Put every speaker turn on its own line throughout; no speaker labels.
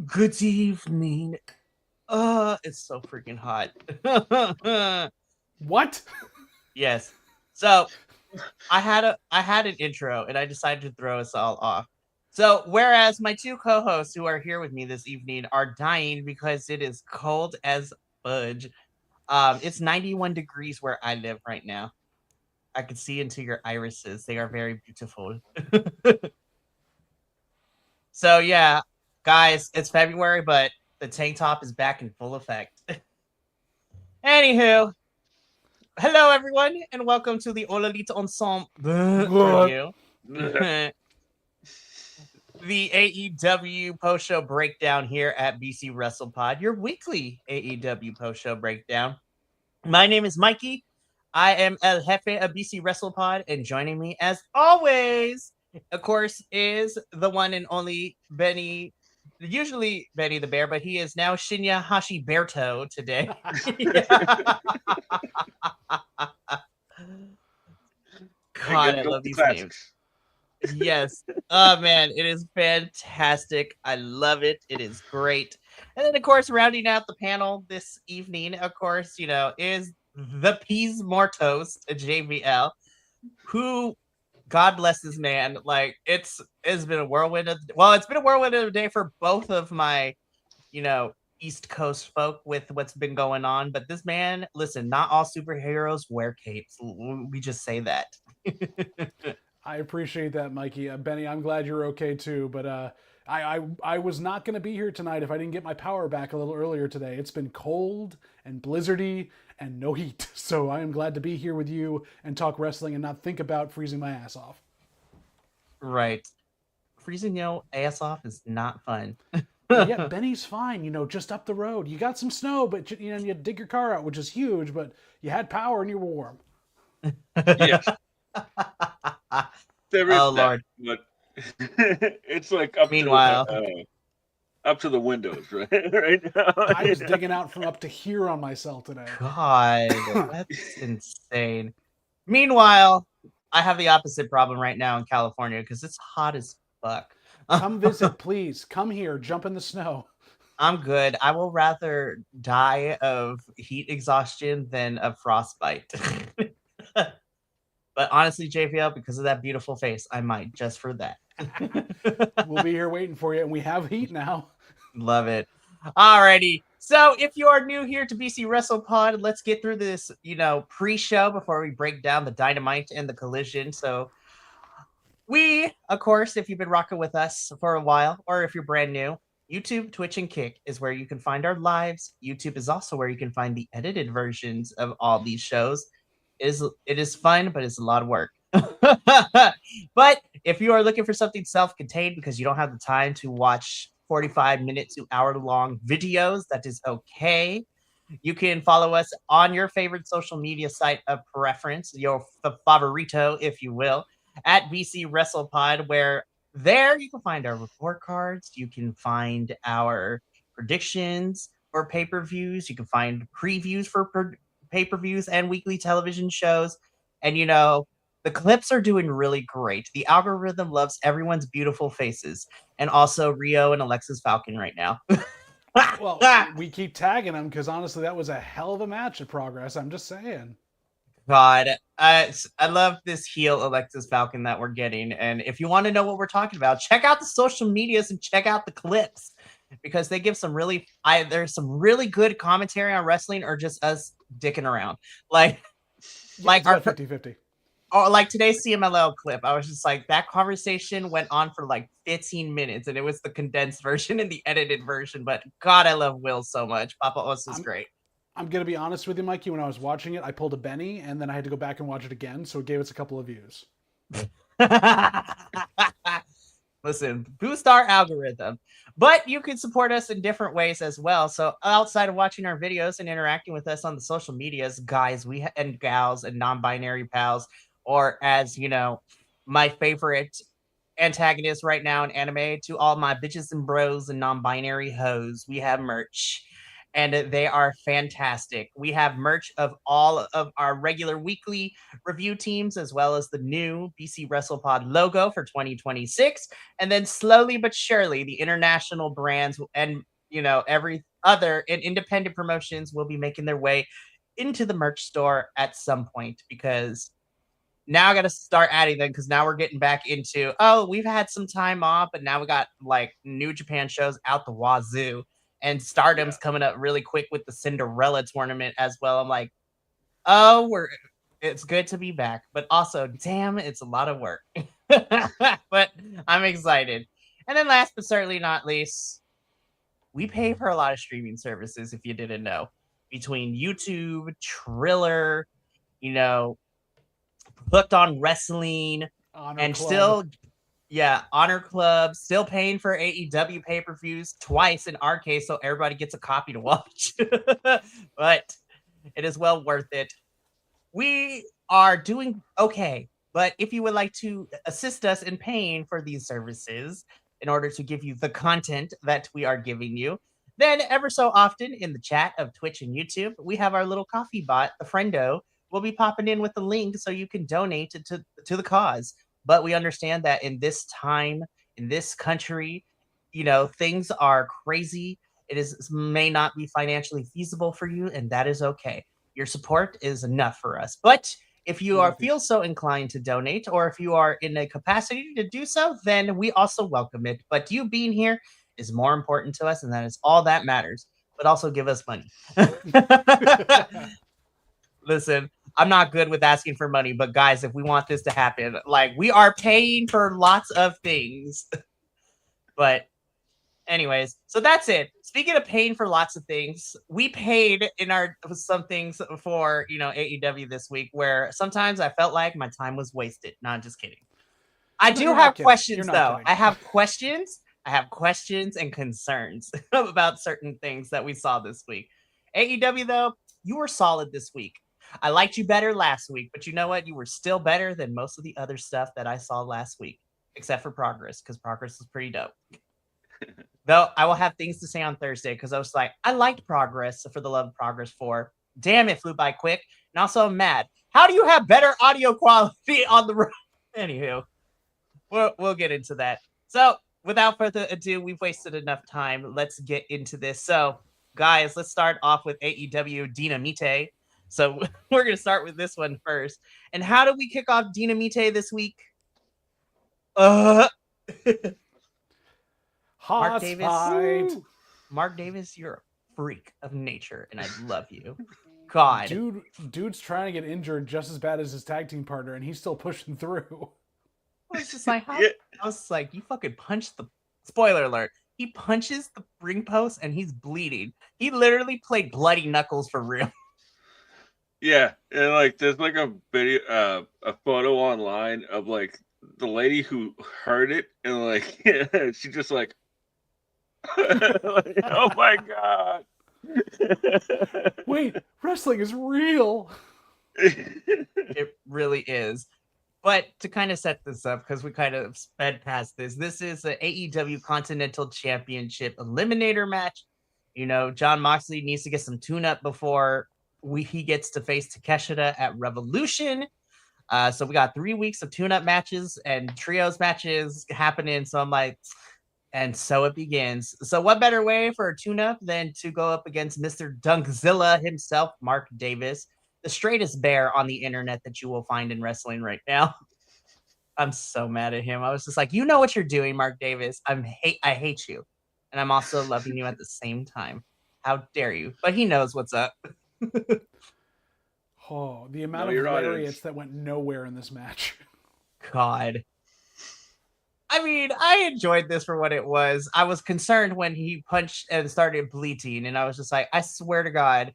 Good evening. It's so freaking hot.
What?
Yes. So I had an intro and I decided to throw us all off. So whereas my two co-hosts who are here with me this evening are dying because it is cold as fudge. It's 91 degrees where I live right now. I can see into your irises. They are very beautiful. So yeah, guys, it's February, but the tank top is back in full effect. Anywho, hello everyone, and welcome to the All Elite Ensemble review. The AEW Post-Show Breakdown here at BC WrestlePod, your weekly AEW Post-Show Breakdown. My name is Mikey. I am El Jefe of BC WrestlePod, and joining me, as always, of course, is the one and only Benny. Usually Benny the Bear, but he is now Shinya Hashiberto today. God, I love these names. Yes. Oh man, it is fantastic. I love it. It is great. And then of course, rounding out the panel this evening, of course, is the Peas Mortos, JVL, who God bless this man. Like it's been a whirlwind it's been a whirlwind of a day for both of my, East Coast folk with what's been going on. But this man, listen, not all superheroes wear capes. We just say that.
I appreciate that, Mikey. Benny, I'm glad you're okay too. But I was not going to be here tonight if I didn't get my power back a little earlier today. It's been cold and blizzardy and no heat, so I am glad to be here with you and talk wrestling and not think about freezing my ass off.
Right. Freezing your ass off is not fun.
But yeah, Benny's fine. Just up the road. You got some snow, but you dig your car out, which is huge. But you had power and you were warm.
Yes. There is
Oh,
that,
Lord.
but it's like up
Meanwhile.
to the windows, right? Right now.
I was digging out from up to here on my cell today.
God, that's insane. Meanwhile, I have the opposite problem right now in California because it's hot as fuck.
Come visit, please. Come here. Jump in the snow.
I'm good. I will rather die of heat exhaustion than of frostbite. But honestly, JVL, because of that beautiful face, I might just for that.
We'll be here waiting for you, and we have heat now.
Love it. Alrighty. So if you are new here to BC WrestlePod, let's get through this, pre-show before we break down the Dynamite and the Collision. So we, of course, if you've been rocking with us for a while, or if you're brand new, YouTube, Twitch, and Kick is where you can find our lives. YouTube is also where you can find the edited versions of all these shows. It is fun, but it's a lot of work. But if you are looking for something self-contained because you don't have the time to watch 45-minute to hour-long videos, that is okay. You can follow us on your favorite social media site of preference, your favorito, if you will, at BC WrestlePod, where there you can find our report cards, you can find our predictions for pay-per-views, you can find previews for pay-per-views and weekly television shows. And the clips are doing really great. The algorithm loves everyone's beautiful faces, and also Rio and Alexis Falcon right now.
Well, we keep tagging them because honestly, that was a hell of a match at Progress. I'm just saying.
God, I love this heel Alexis Falcon that we're getting. And if you want to know what we're talking about, check out the social medias and check out the clips because they give some there's some really good commentary on wrestling or just us dicking around. Like
our 50-50.
Or like today's CMLL clip, I was just like, that conversation went on for like 15 minutes, and it was the condensed version and the edited version. But God, I love Will so much. Papa Os is great.
I'm going to be honest with you, Mikey. When I was watching it, I pulled a Benny, and then I had to go back and watch it again, so it gave us a couple of views.
Listen, boost our algorithm. But you can support us in different ways as well. So outside of watching our videos and interacting with us on the social medias, guys, and gals and non-binary pals, or as my favorite antagonist right now in anime, to all my bitches and bros and non-binary hoes, we have merch. and they are fantastic. We have merch of all of our regular weekly review teams, as well as the new BC WrestlePod logo for 2026. And then slowly but surely, the international brands and every other and independent promotions will be making their way into the merch store at some point, because now I got to start adding them, because now we're getting back into, we've had some time off, but now we got like New Japan shows out the wazoo, and Stardom's coming up really quick with the Cinderella tournament as well. I'm like, it's good to be back, but also, damn, it's a lot of work. But I'm excited. And then last but certainly not least, we pay for a lot of streaming services, if you didn't know, between YouTube, Triller, Hooked on Wrestling,
Honor
and
Club.
still, Honor Club, still paying for AEW pay-per-views twice in our case, so everybody gets a copy to watch. But it is well worth it. We are doing okay, but if you would like to assist us in paying for these services in order to give you the content that we are giving you, then ever so often in the chat of Twitch and YouTube, we have our little coffee bot, the Friendo, will be popping in with the link so you can donate to the cause. But we understand that in this time, in this country, things are crazy. May not be financially feasible for you, and that is okay. Your support is enough for us. But if you feel so inclined to donate, or if you are in a capacity to do so, then we also welcome it. But you being here is more important to us, and that is all that matters. But also give us money. Listen, I'm not good with asking for money, but guys, if we want this to happen, like, we are paying for lots of things. But anyways, so that's it. Speaking of paying for lots of things, we paid in some things for AEW this week, where sometimes I felt like my time was wasted. No, I'm just kidding. I do have questions though. I have questions and concerns about certain things that we saw this week. AEW though, you were solid this week. I liked you better last week, but you know what? You were still better than most of the other stuff that I saw last week, except for Progress, because Progress is pretty dope. Though I will have things to say on Thursday, because I was like, I liked Progress for the love of Progress 4. Damn, it flew by quick. And also, I'm mad. How do you have better audio quality on the road? Anywho, we'll get into that. So, without further ado, we've wasted enough time. Let's get into this. So, guys, let's start off with AEW Dynamite. So, we're going to start with this one first. And how do we kick off Dynamite this week? Mark Davis. Mark Davis, you're a freak of nature, and I love you. God.
Dude's trying to get injured just as bad as his tag team partner, and he's still pushing through.
I was just like, I was like, you fucking punched the... Spoiler alert. He punches the ring post, and he's bleeding. He literally played Bloody Knuckles for real.
Yeah, and like there's like a video, a photo online of like the lady who heard it, and like she just like, oh my god!
Wait, wrestling is real.
It really is. But to kind of set this up, because we kind of sped past this is an AEW Continental Championship Eliminator match. Jon Moxley needs to get some tune-up before he gets to face Takeshita at Revolution. So we got 3 weeks of tune-up matches and trios matches happening. So I'm like, and so it begins. So what better way for a tune-up than to go up against Mr. Dunkzilla himself, Mark Davis, the straightest bear on the internet that you will find in wrestling right now. I'm so mad at him. I was just like, you know what you're doing, Mark Davis. I hate you. And I'm also loving you at the same time. How dare you? But he knows what's up.
Oh, the amount of lariats that went nowhere in this match.
God. I mean, I enjoyed this for what it was. I was concerned when he punched and started bleeding, and I was just like, I swear to God,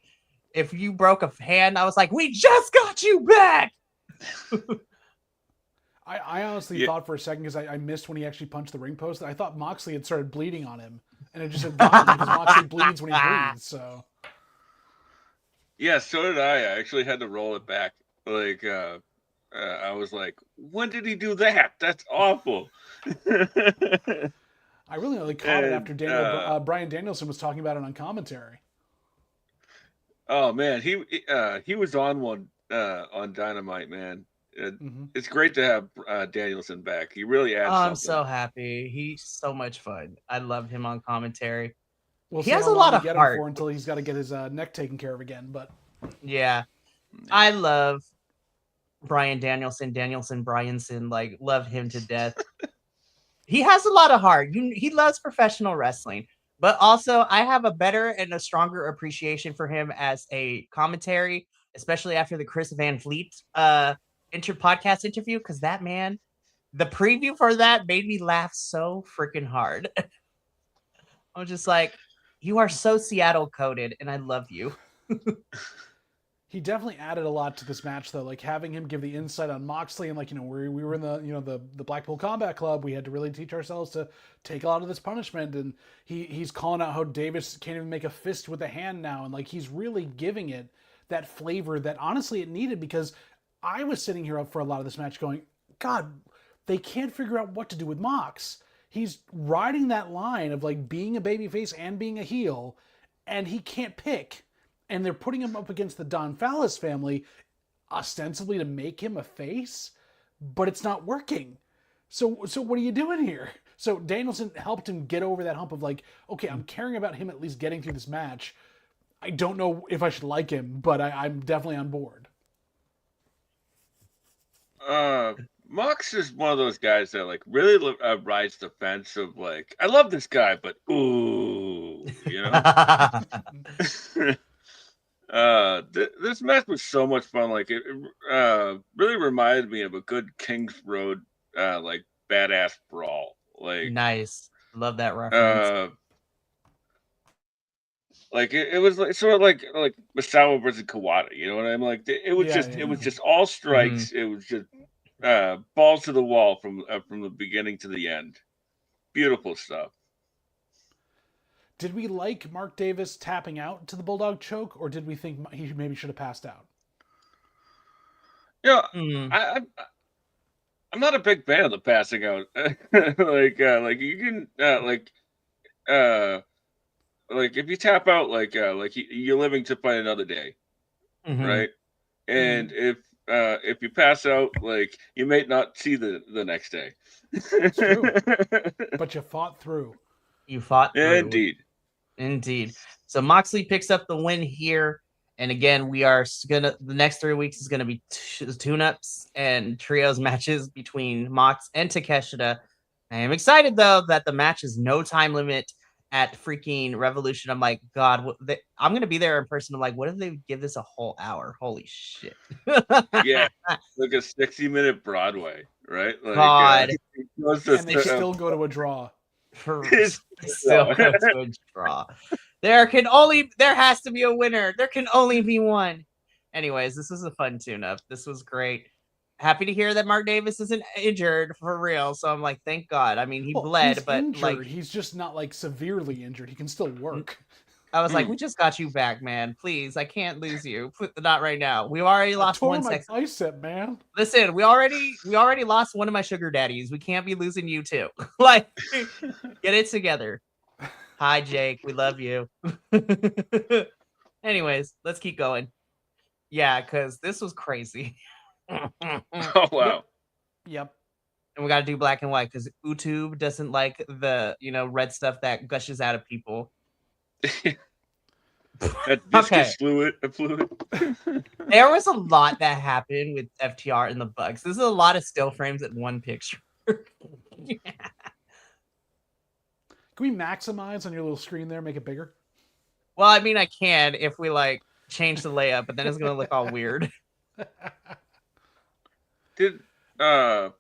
if you broke a hand, I was like, we just got you back!
I honestly thought for a second, because I missed when he actually punched the ring post, I thought Moxley had started bleeding on him, and it just had gone, because Moxley bleeds when he bleeds, so...
Yeah, so did I. I actually had to roll it back. Like, I was like, when did he do that? That's awful.
I really only caught it after Brian Danielson was talking about it on commentary.
Oh man, he was on one on Dynamite, man. It's great to have Danielson back. He really
Oh,
adds
I'm
something.
so happy. He's so much fun. I love him on commentary.
We'll
He
see
has
how
a
long
lot
we
of
get him
heart.
for until he's got to get his neck taken care of again. But
Yeah. I love Brian Danielson, Bryanson, like love him to death. He has a lot of heart. He loves professional wrestling, but also I have a better and a stronger appreciation for him as a commentary, especially after the Chris Van Vliet podcast interview, because that man, the preview for that made me laugh so freaking hard. I was just like, you are so Seattle coded, and I love you.
he definitely added a lot to this match, though. Like having him give the insight on Moxley, and like we were in the Blackpool Combat Club, we had to really teach ourselves to take a lot of this punishment. And he's calling out how Davis can't even make a fist with a hand now, and like he's really giving it that flavor that honestly it needed, because I was sitting here for a lot of this match going, God, they can't figure out what to do with Mox. He's riding that line of like being a babyface and being a heel, and he can't pick. And they're putting him up against the Don Fallis family, ostensibly to make him a face, but it's not working. So what are you doing here? So Danielson helped him get over that hump of like, okay, I'm caring about him at least getting through this match. I don't know if I should like him, but I'm definitely on board.
Mox is one of those guys that like really rides the fence of like, I love this guy, but ooh, you know. This match was so much fun. Like it really reminded me of a good Kings Road like badass brawl. Like
Nice. Love that reference.
Like it was like sort of like Misawa versus Kawada. You know what I mean? Like it was it was just all strikes. It was just balls to the wall from the beginning to the end. Beautiful stuff.
Did we like Mark Davis tapping out to the Bulldog choke, or did we think he maybe should have passed out?
Yeah, I'm not a big fan of the passing out. Like you can like if you tap out like you're living to fight another day, right? And if you pass out, like you may not see the next day.
It's true, but you fought through.
You fought through.
Indeed.
So Moxley picks up the win here. And again, the next 3 weeks is gonna be tune-ups and trios matches between Mox and Takeshita. I am excited though that the match is no time limit at freaking Revolution. I'm like, God, I'm gonna be there in person. I'm like, what if they give this a whole hour? Holy shit!
Yeah, like a 60-minute Broadway, right? Like,
God,
and they still go to a draw.
Still go to a draw. There has to be a winner. There can only be one. Anyways, this was a fun tune-up. This was great. Happy to hear that Mark Davis isn't injured for real. So I'm like, thank God. I mean, he bled, but
injured.
Like
he's just not like severely injured. He can still work.
I was like, we just got you back, man. Please, I can't lose you. Not right now. We already lost one sex.
Bicep, man.
Listen, we already lost one of my sugar daddies. We can't be losing you too. Like, get it together. Hi, Jake. We love you. Anyways, let's keep going. Yeah, because this was crazy.
Oh wow.
Yep.
And we got to do black and white because YouTube doesn't like the red stuff that gushes out of people.
That viscous fluid.
There was a lot that happened with FTR and the Bucks. This is a lot of still frames at one picture. Yeah.
Can we maximize on your little screen there, make it bigger?
Well, I mean, I can if we like change the layout, but then it's gonna look all weird.
Did the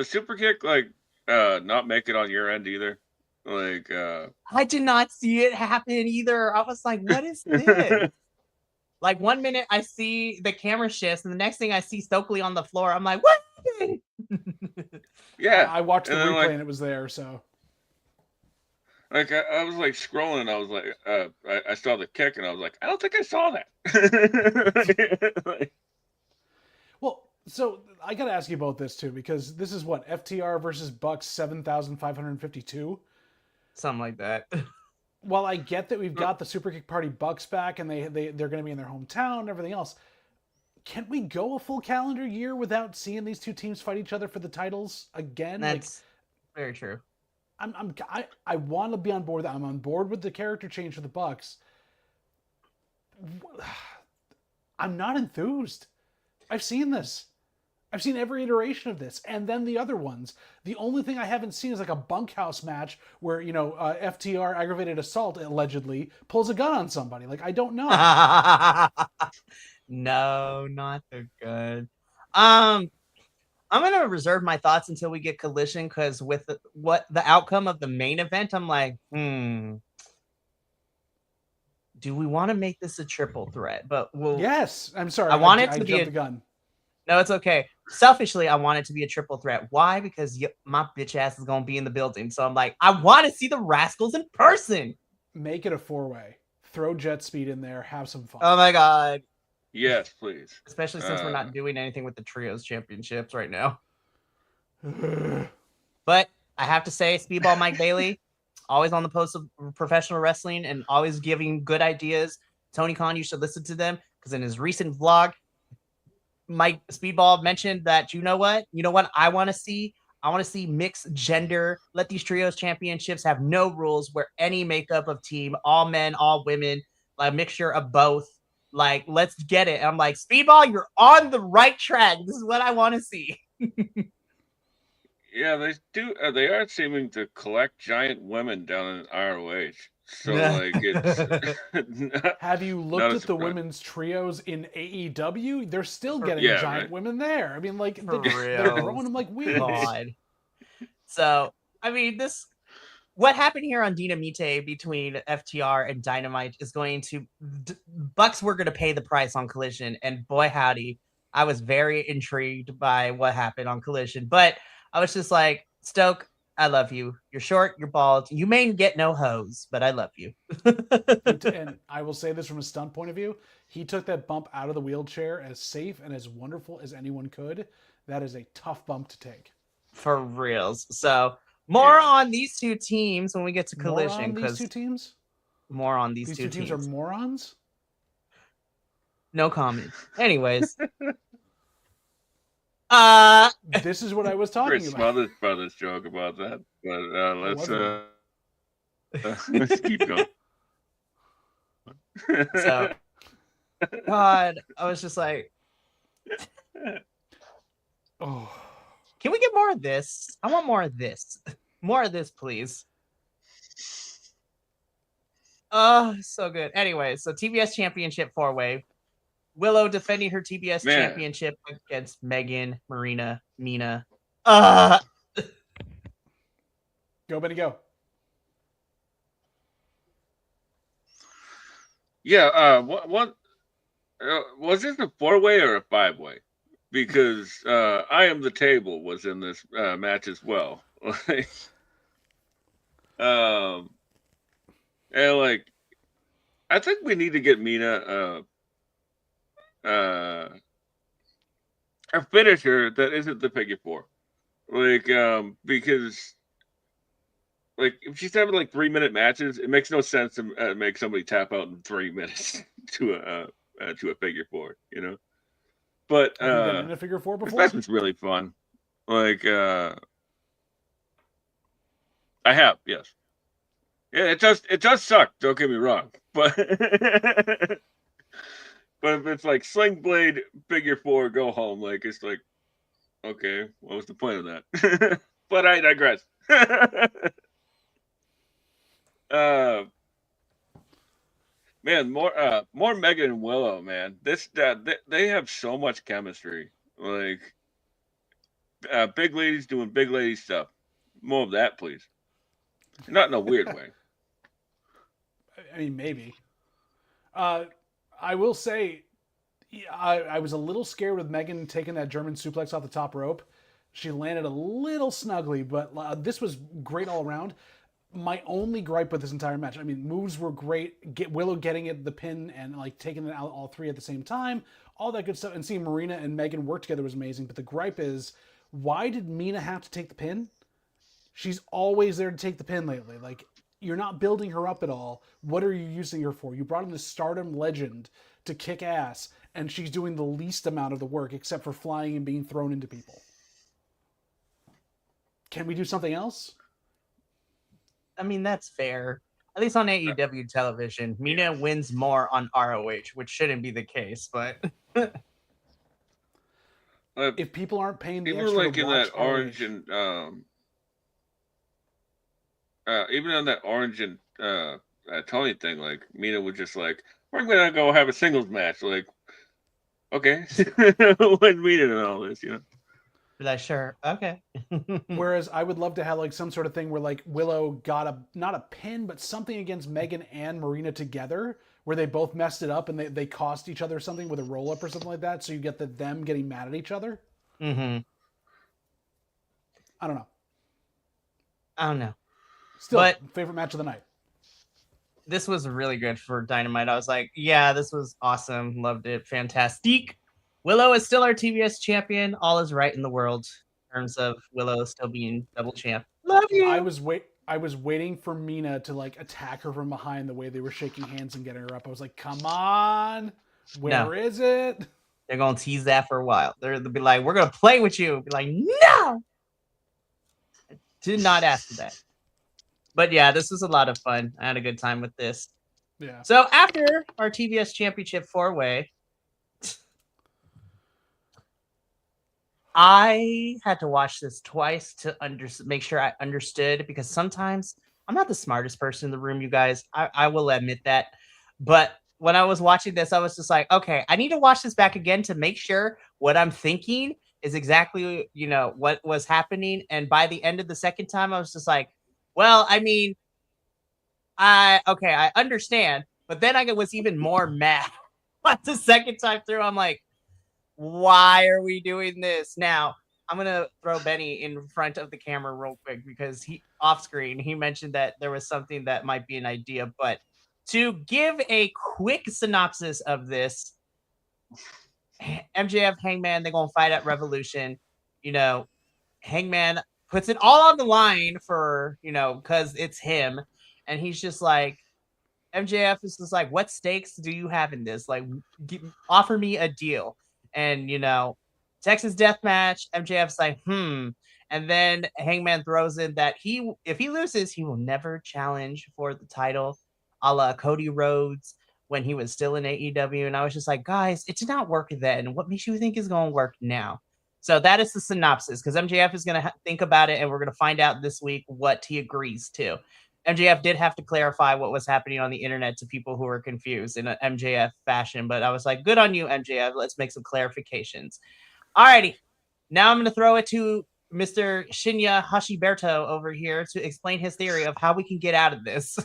super kick like not make it on your end either? Like
I did not see it happen either. I was like, what is this? Like 1 minute I see the camera shifts, and the next thing I see Stokely on the floor. I'm like, what?
Yeah.
I watched the replay and it was there, so
like I was like scrolling and I was like I saw the kick and I was like, I don't think I saw that.
Well, so I gotta ask you about this too, because this is what FTR versus Bucks 7,552,
something like that.
while I get that we've got the Superkick Party Bucks back and they're going to be in their hometown and everything else, can we go a full calendar year without seeing these two teams fight each other for the titles again?
That's very true.
I want to be on board. I'm on board with the character change for the Bucks. I'm not enthused. I've seen this. I've seen every iteration of this, and then the other ones. The only thing I haven't seen is like a bunkhouse match where, you know, FTR, aggravated assault, allegedly pulls a gun on somebody. Like, I don't know.
No, not the good. I'm gonna reserve my thoughts until we get Collision, because with what the outcome of the main event, I'm like, do we want to make this a triple threat? But
yes, I'm sorry.
I want it to
I
be
the gun.
No, it's okay. Selfishly, I want it to be a triple threat. Why? Because my bitch ass is gonna be in the building, so I'm like, I want to see the Rascals in person.
Make it a 4-way. Throw Jet Speed in there. Have some fun.
Oh my god.
Yes, please.
Especially since we're not doing anything with the Trios Championships right now. But I have to say, Speedball Mike Bailey, always on the post of professional wrestling and always giving good ideas. Tony Khan, you should listen to them, because in his recent vlog, Mike Speedball mentioned that, you know what I want to see? I want to see mixed gender. Let these Trios Championships have no rules, where any makeup of team, all men, all women, a mixture of both. Like, let's get it. And I'm like, Speedball, you're on the right track. This is what I want to see.
Yeah, they do. They are seeming to collect giant women down in ROH. So, like, it's...
Have you looked at the women's trios in AEW? They're still getting giant women there. I mean, like, they're growing them like weeds.
So, I mean, what happened here on Dynamite between FTR and Dynamite is going to... Bucks were going to pay the price on Collision, and boy howdy, I was very intrigued by what happened on Collision. But I was just like, Stoke, I love you. You're short, you're bald. You may get no hose, but I love you.
And I will say this from a stunt point of view. He took that bump out of the wheelchair as safe and as wonderful as anyone could. That is a tough bump to take.
For reals. So, more on these two teams when we get to Collision.
More on these two teams?
More on these two
teams. These two teams are morons?
No comment. Anyways.
This is what I was talking about.
Smothers Brothers joke about that, but let's keep going.
So, God, I was just like,
oh,
can we get more of this? I want more of this. More of this, please. Oh, so good. Anyway, so TBS Championship 4-way. Willow defending her TBS championship against Megan, Marina, Mina.
Go, Benny, go.
Yeah, what was this a 4-way or a 5-way? Because I Am the Table was in this match as well. And like, I think we need to get Mina a finisher that isn't the figure 4, like, because, like, if she's having like 3-minute matches, it makes no sense to make somebody tap out in 3 minutes to a figure 4, you know. But
have you been in a figure 4 before?
This was really fun. Like, I have, yes. Yeah, it does suck. Don't get me wrong, but. But if it's like Sling Blade, figure 4, go home, like, it's like, okay, what was the point of that? But I digress. Man, more Megan and Willow, man. They have so much chemistry. Like, big ladies doing big lady stuff. More of that, please. Not in a weird way.
I mean, maybe. I will say, I was a little scared with Megan taking that German suplex off the top rope. She landed a little snugly, but this was great all around. My only gripe with this entire match, I mean, moves were great. Willow getting it the pin and like taking it out all three at the same time, all that good stuff. And seeing Marina and Megan work together was amazing. But the gripe is, why did Mina have to take the pin? She's always there to take the pin lately. Like, You're not building her up at all. What are you using her for? You brought in this Stardom legend to kick ass, and she's doing the least amount of the work except for flying and being thrown into people. Can we do something else?
I mean, that's fair. At least on AEW television, Mina wins more on ROH, which shouldn't be the case, but
if people aren't paying the
even
extra
like
to
in
watch
that orange
ROH,
and even on that orange and Tony thing, like Mina was just like, we're gonna go have a singles match. Like, okay, when Mina and all this,
like, sure, okay.
Whereas I would love to have like some sort of thing where like Willow got not a pin, but something against Megan and Marina together, where they both messed it up and they cost each other something with a roll up or something like that. So you get them getting mad at each other.
Mm-hmm.
I don't know. Still,
but
favorite match of the night.
This was really good for Dynamite. I was like, yeah, this was awesome. Loved it. Fantastic. Willow is still our TBS champion. All is right in the world in terms of Willow still being double champ. Love you.
I was waiting for Mina to like attack her from behind the way they were shaking hands and getting her up. I was like, come on. Where is it?
They're going to tease that for a while. They'll be like, we're going to play with you. Be like, no. I did not ask for that. But yeah, this was a lot of fun. I had a good time with this.
Yeah.
So after our TBS Championship 4-way, I had to watch this twice to make sure I understood, because sometimes I'm not the smartest person in the room, you guys. I will admit that. But when I was watching this, I was just like, okay, I need to watch this back again to make sure what I'm thinking is exactly, what was happening. And by the end of the second time, I was just like, well, I mean, I understand. But then I was even more mad. But the second time through, I'm like, why are we doing this? Now, I'm going to throw Benny in front of the camera real quick, because off screen, he mentioned that there was something that might be an idea. But to give a quick synopsis of this, MJF, Hangman, they're going to fight at Revolution. Hangman puts it all on the line for, because it's him. And he's just like, MJF is just like, what stakes do you have in this? Like, offer me a deal. And, Texas Death Match, MJF's like, And then Hangman throws in that if he loses, he will never challenge for the title, a la Cody Rhodes when he was still in AEW. And I was just like, guys, it did not work then. What makes you think is going to work now? So that is the synopsis, because MJF is going to think about it, and we're going to find out this week what he agrees to. MJF did have to clarify what was happening on the internet to people who were confused in an MJF fashion, but I was like, good on you, MJF. Let's make some clarifications. Alrighty. Now I'm going to throw it to Mr. Shinya Hashiberto over here to explain his theory of how we can get out of this.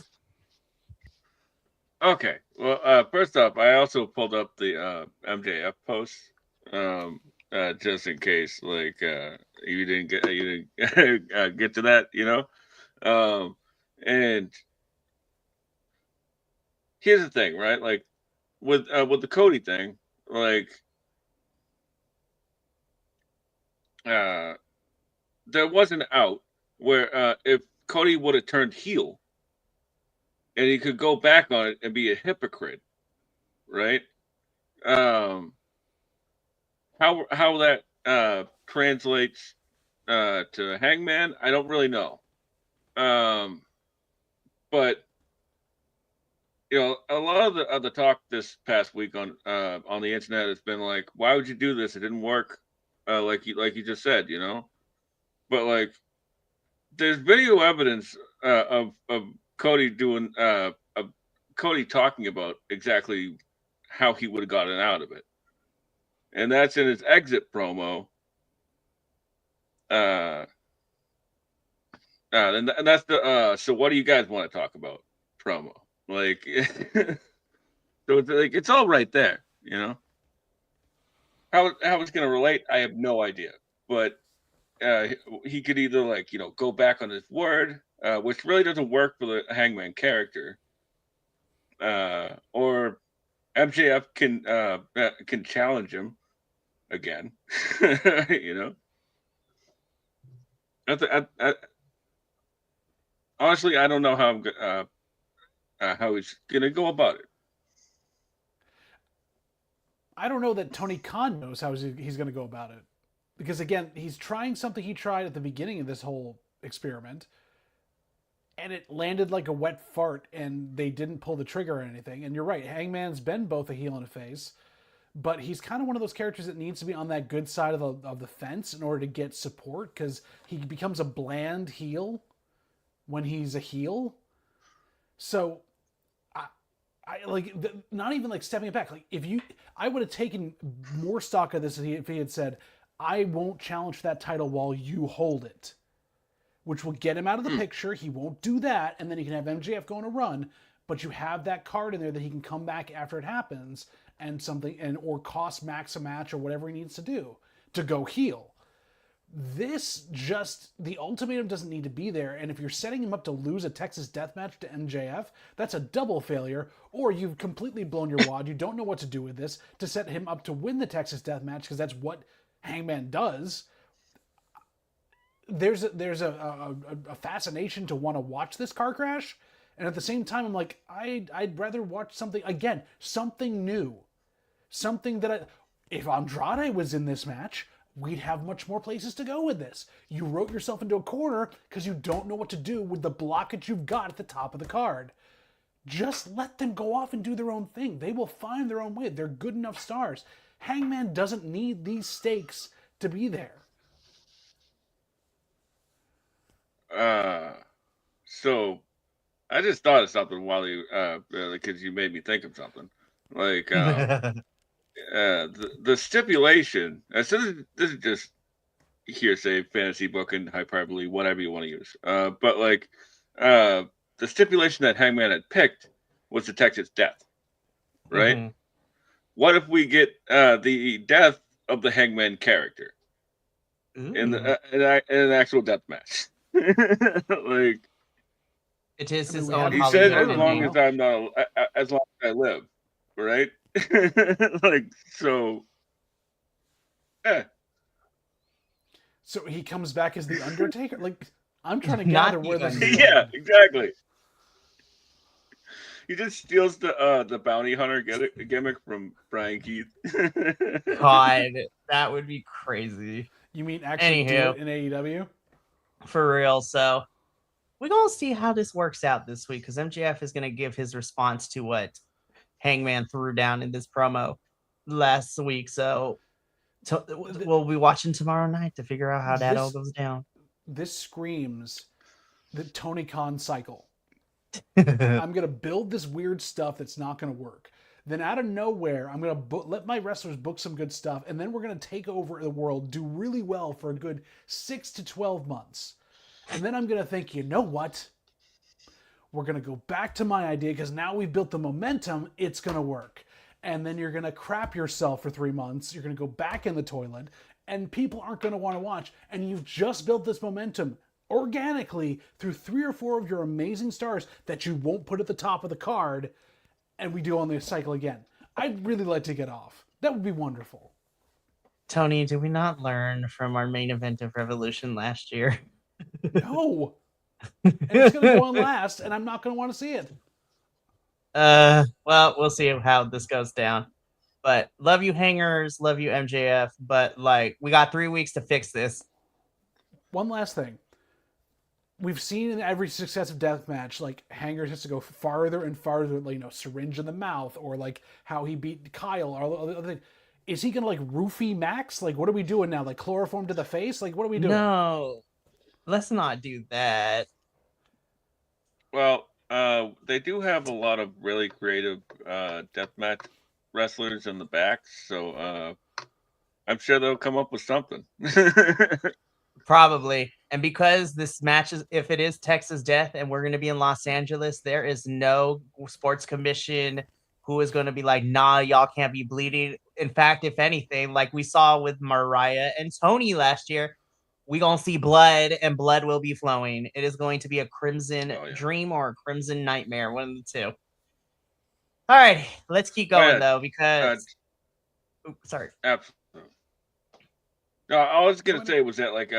Okay. Well, first off, I also pulled up the MJF post, just in case, like, you didn't get get to that, and here's the thing, right? Like, with the Cody thing, like, there was an out where if Cody would have turned heel, and he could go back on it and be a hypocrite, right? How that translates to Hangman, I don't really know. But a lot of the talk this past week on the internet has been like, why would you do this? It didn't work, like you just said, But like, there's video evidence of Cody doing Cody talking about exactly how he would have gotten out of it, and that's in his exit promo. And that's the so what do you guys want to talk about promo? Like, so it's like, it's all right there, How it's gonna relate, I have no idea. But he could either, like, go back on his word, which really doesn't work for the Hangman character, or MJF can challenge him again, honestly, I don't know how he's gonna go about it.
I don't know that Tony Khan knows how he's going to go about it. Because again, he's trying something he tried at the beginning of this whole experiment, and it landed like a wet fart, and they didn't pull the trigger or anything. And you're right, Hangman's been both a heel and a face, but he's kind of one of those characters that needs to be on that good side of the fence in order to get support, because he becomes a bland heel when he's a heel. So I like not even like stepping back. Like I would have taken more stock of this if he had said, "I won't challenge for that title while you hold it," which will get him out of the picture. He won't do that, and then he can have MJF go on a run. But you have that card in there that he can come back after it happens or cost Max a match or whatever he needs to do to go heel. The ultimatum doesn't need to be there, and if you're setting him up to lose a Texas death match to MJF, that's a double failure, or you've completely blown your wad, you don't know what to do with this, to set him up to win the Texas death match, because that's what Hangman does. There's a fascination to want to watch this car crash, and at the same time, I'm like, I'd rather watch something new. Something that if Andrade was in this match, we'd have much more places to go with this. You wrote yourself into a corner because you don't know what to do with the blockage you've got at the top of the card. Just let them go off and do their own thing. They will find their own way. They're good enough stars. Hangman doesn't need these stakes to be there.
So I just thought of something while you, because you made me think of something. Like, the stipulation. So this is just hearsay, fantasy booking, hyperbole, whatever you want to use. But like, the stipulation that Hangman had picked was the Texas death, right? Mm-hmm. What if we get the death of the Hangman character in an actual death match? Like,
it is his own.
He said, as long as I live, right? Like, so, yeah.
So he comes back as the Undertaker. Like, I'm trying to gather where this is.
Yeah, exactly. He just steals the bounty hunter gimmick from Brian Keith.
God, that would be crazy.
You mean actually do it in AEW?
For real. So we're going to see how this works out this week, because MJF is going to give his response to what Hangman threw down in this promo last week. So we'll be watching tomorrow night to figure out how that all goes down.
This screams the Tony Khan cycle. I'm going to build this weird stuff that's not going to work. Then out of nowhere, I'm going to let my wrestlers book some good stuff, and then we're going to take over the world, do really well for a good 6 to 12 months. And then I'm going to think, you know what? We're going to go back to my idea, because now we've built the momentum, it's going to work. And then you're going to crap yourself for 3 months. You're going to go back in the toilet, and people aren't going to want to watch. And you've just built this momentum organically through 3 or 4 of your amazing stars that you won't put at the top of the card, and we do on the cycle again. I'd really like to get off. That would be wonderful.
Tony, did we not learn from our main event of Revolution last year?
No. And it's going to go on last, and I'm not going to want to see it.
Well, we'll see how this goes down. But love you, Hangers. Love you, MJF. But, like, we got 3 weeks to fix this.
One last thing. We've seen in every successive death match, like, Hangers has to go farther and farther, like, syringe in the mouth, or like how he beat Kyle, or other thing. Is he gonna like roofie Max? Like, what are we doing now? Like, chloroform to the face? Like, what are we doing?
No, let's not do that.
Well, they do have a lot of really creative deathmatch wrestlers in the back, so I'm sure they'll come up with something.
Probably. And because this match is, if it is Texas Death and we're going to be in Los Angeles, there is no sports commission who is going to be like, nah, y'all can't be bleeding. In fact, if anything, like we saw with Mariah and Tony last year, we going to see blood, and blood will be flowing. It is going to be a crimson dream or a crimson nightmare, one of the two. All right, let's keep going, though, because...
sorry. Absolutely. No, all I was going to say was that, like,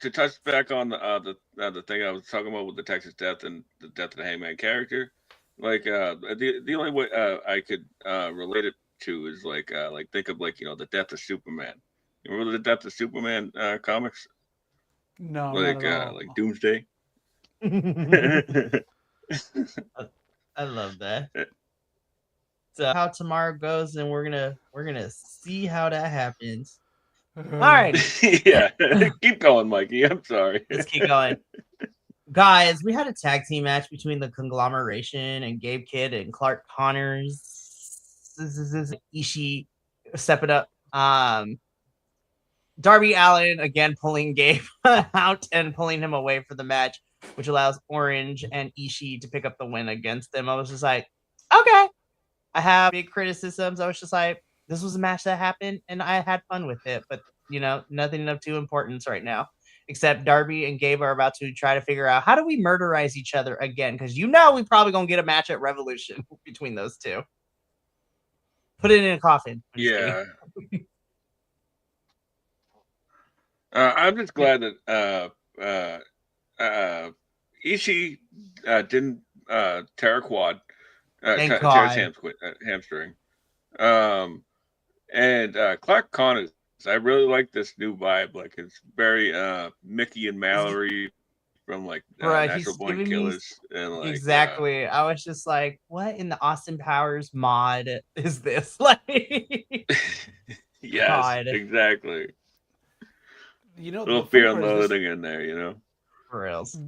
to touch back on the thing I was talking about with the Texas Death and the death of the Hangman character, like the only way I could relate it to is like think of like the death of Superman. You remember the death of Superman comics?
No, not at all.
Like Doomsday.
I love that. So how tomorrow goes, and we're gonna see how that happens. All right.
Yeah, keep going, Mikey. I'm sorry.
Let's keep going. Guys, we had a tag team match between the Conglomeration and Gabe Kidd and Clark Connors. Ishii, step it up. Darby Allin again pulling Gabe out and pulling him away for the match, which allows Orange and Ishii to pick up the win against them. I was just like, okay. I have big criticisms. I was just like, this was a match that happened, and I had fun with it. But, nothing of too importance right now. Except Darby and Gabe are about to try to figure out how do we murderize each other again? Because we probably going to get a match at Revolution between those two. Put it in a coffin.
Yeah. I'm just glad that Ishii didn't tear a quad.
Thank
tear
God.
his hamstring. And Clark Connors, I really like this new vibe. Like it's very Mickey and Mallory from like Natural Born Killers. And like
exactly. I was just like, what in the Austin Powers mod is this? Like,
yes,
God.
Exactly. A little
the
fear and loathing in there.
For reals.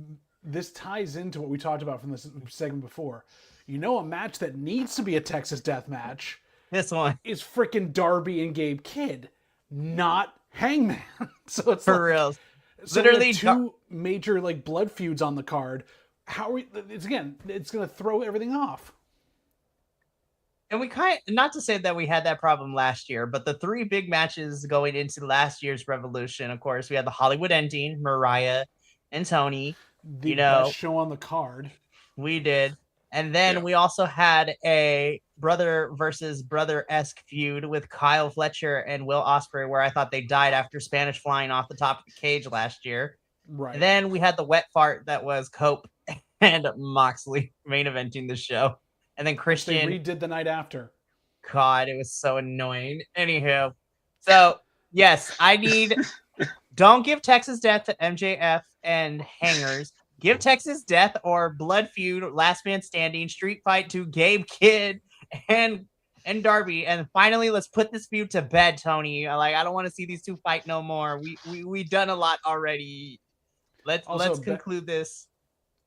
This ties into what we talked about from this segment before. A match that needs to be a Texas Death match.
This one
is freaking Darby and Gabe Kidd, not Hangman. So it's
for real.
Literally two major like blood feuds on the card. It's going to throw everything off.
And we not to say that we had that problem last year, but the three big matches going into last year's Revolution, of course, we had the Hollywood ending, Mariah and Tony.
The best show on the card.
We did. And then we also had a brother versus brother-esque feud with Kyle Fletcher and Will Ospreay, where I thought they died after Spanish flying off the top of the cage last year.
Right.
And then we had the wet fart that was Cope and Moxley main eventing the show. And then Christian.
They redid the night after.
God, it was so annoying. Anywho. So, yes, I need. Don't give Texas Death to MJF and Hangers. Give Texas Death or Blood Feud, Last Man Standing, Street Fight to Gabe Kidd and Darby. And finally, let's put this feud to bed, Tony. I don't want to see these two fight no more. We done a lot already. Let's conclude this.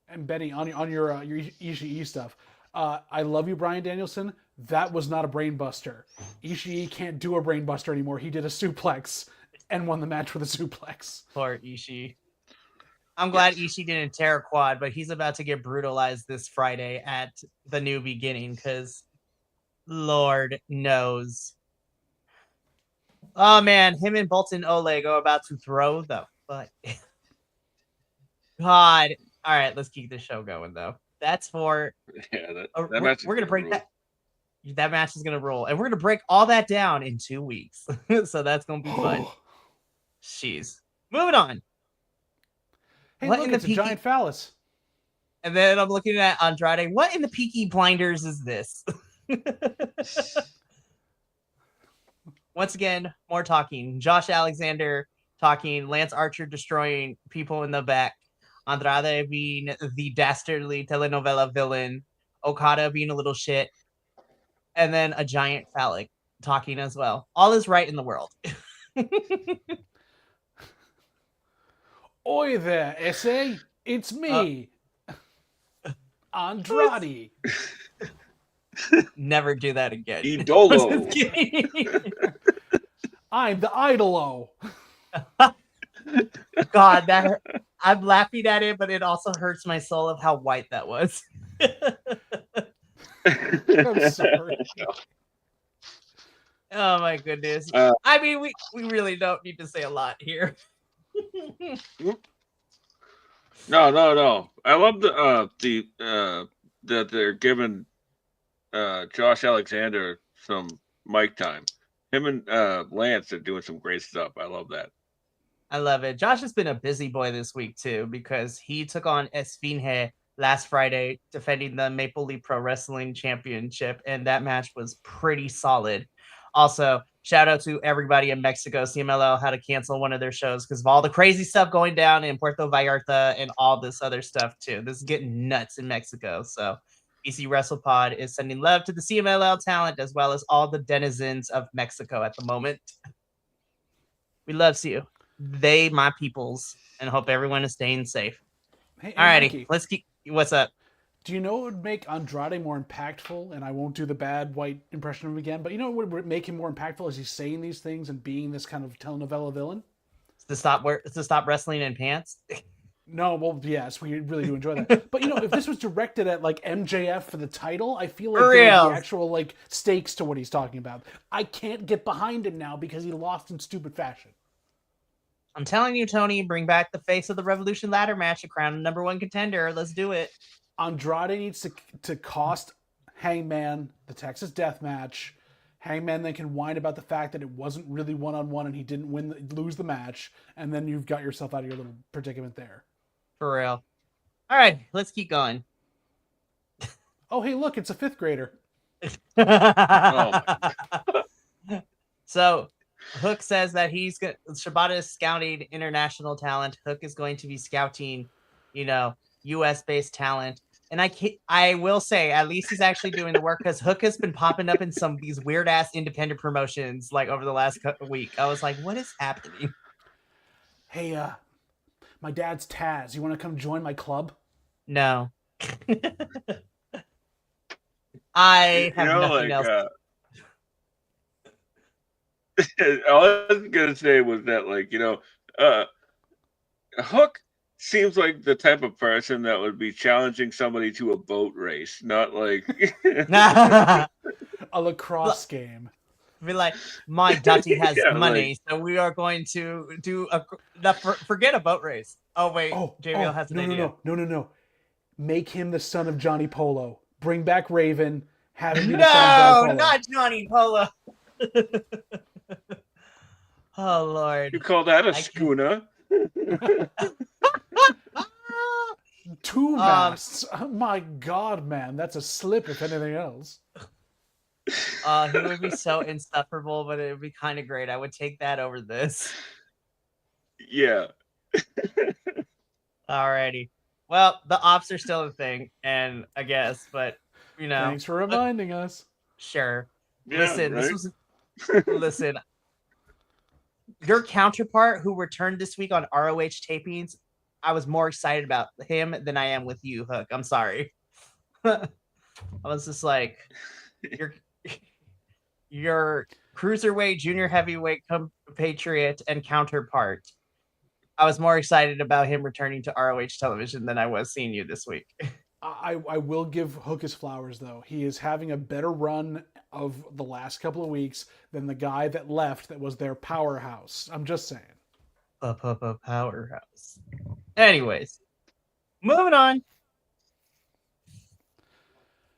And Benny, on your Ishii stuff, I love you, Bryan Danielson. That was not a brain buster. Ishii can't do a brain buster anymore. He did a suplex and won the match with a suplex.
Poor Ishii. I'm glad Ishii didn't tear a quad, but he's about to get brutalized this Friday at the New Beginning because Lord knows. Oh, man. Him and Bolton Oleg are about to throw the foot. God. All right, let's keep this show going, though. That's for...
Yeah,
we're going to break that. That match is going to roll. And we're going to break all that down in 2 weeks. So that's going to be fun. Jeez. Moving on.
Hey, look, it's a giant phallus.
And then I'm looking at Andrade. What in the Peaky Blinders is this? Once again, more talking. Josh Alexander talking. Lance Archer destroying people in the back. Andrade being the dastardly telenovela villain. Okada being a little shit. And then a giant phallic talking as well. All is right in the world.
Oi there, SA. It's me, Andrade.
Never do that again.
Idolo.
I'm the Idolo.
God, that I'm laughing at it, but it also hurts my soul of how white that was.
I'm sorry.
Oh my goodness. I mean, we really don't need to say a lot here.
No. I love that they're giving Josh Alexander some mic time. Him and Lance are doing some great stuff. I love that.
I love it. Josh has been a busy boy this week too because he took on Esfinge last Friday, defending the Maple Leaf Pro Wrestling Championship, and that match was pretty solid. Also, shout out to everybody in Mexico. CMLL had to cancel one of their shows because of all the crazy stuff going down in Puerto Vallarta and all this other stuff too. This is getting nuts in Mexico. So BC WrestlePod is sending love to the CMLL talent as well as all the denizens of Mexico at the moment. We loves you. They my peoples, and hope everyone is staying safe.
Hey,
Alrighty,
Mikey,
let's keep. What's up?
do you know what would make Andrade more impactful? And I won't do the bad white impression of him again, but you know what would make him more impactful as he's saying these things and being this kind of telenovela villain?
To stop wrestling in pants.
No, well, yes, we really do enjoy that. But you know, if this was directed at like MJF for the title, I feel like
For
there would
real.
be actual like stakes to what he's talking about. I can't get behind him now because he lost in stupid fashion.
I'm telling you, Tony, bring back the face of the Revolution ladder match to crown #1 contender. Let's do it.
Andrade needs to cost Hangman the Texas Death Match. Hangman then can whine about the fact that it wasn't really one-on-one and he didn't lose the match, and then you've got yourself out of your little predicament there.
For real. All right, let's keep going.
Oh, hey, look, it's a 5th grader.
So Hook says that Shibata is scouting international talent. Hook is going to be scouting, US-based talent. And I will say, at least he's actually doing the work because Hook has been popping up in some of these weird-ass independent promotions like over the last week. I was like, what is happening?
Hey, my dad's Taz. You want to come join my club?
No. I have nothing else.
All I was gonna say was that, Hook seems like the type of person that would be challenging somebody to a boat race, not like
a lacrosse game.
Be like, my Dutty has money, so we are going to do forget a boat race. Oh wait, JBL has an idea.
No. Make him the son of Johnny Polo. Bring back Raven. Have him be the son of Johnny Polo.
Not Johnny Polo. Oh Lord!
You call that a schooner?
2 masts. Oh my God, man, that's a slip if anything else.
He would be so insufferable, but it would be kind of great. I would take that over this.
Yeah.
Alrighty. Well, the ops are still a thing, and I guess, but
Thanks for reminding us.
Sure.
Yeah,
listen,
right?
Listen. Your counterpart who returned this week on ROH tapings, I was more excited about him than I am with you, Hook. I'm sorry. I was just like, your cruiserweight, junior heavyweight compatriot and counterpart. I was more excited about him returning to ROH television than I was seeing you this week.
I will give Hook his flowers, though. He is having a better run of the last couple of weeks than the guy that left that was their powerhouse. I'm just saying.
Powerhouse. Anyways, moving on.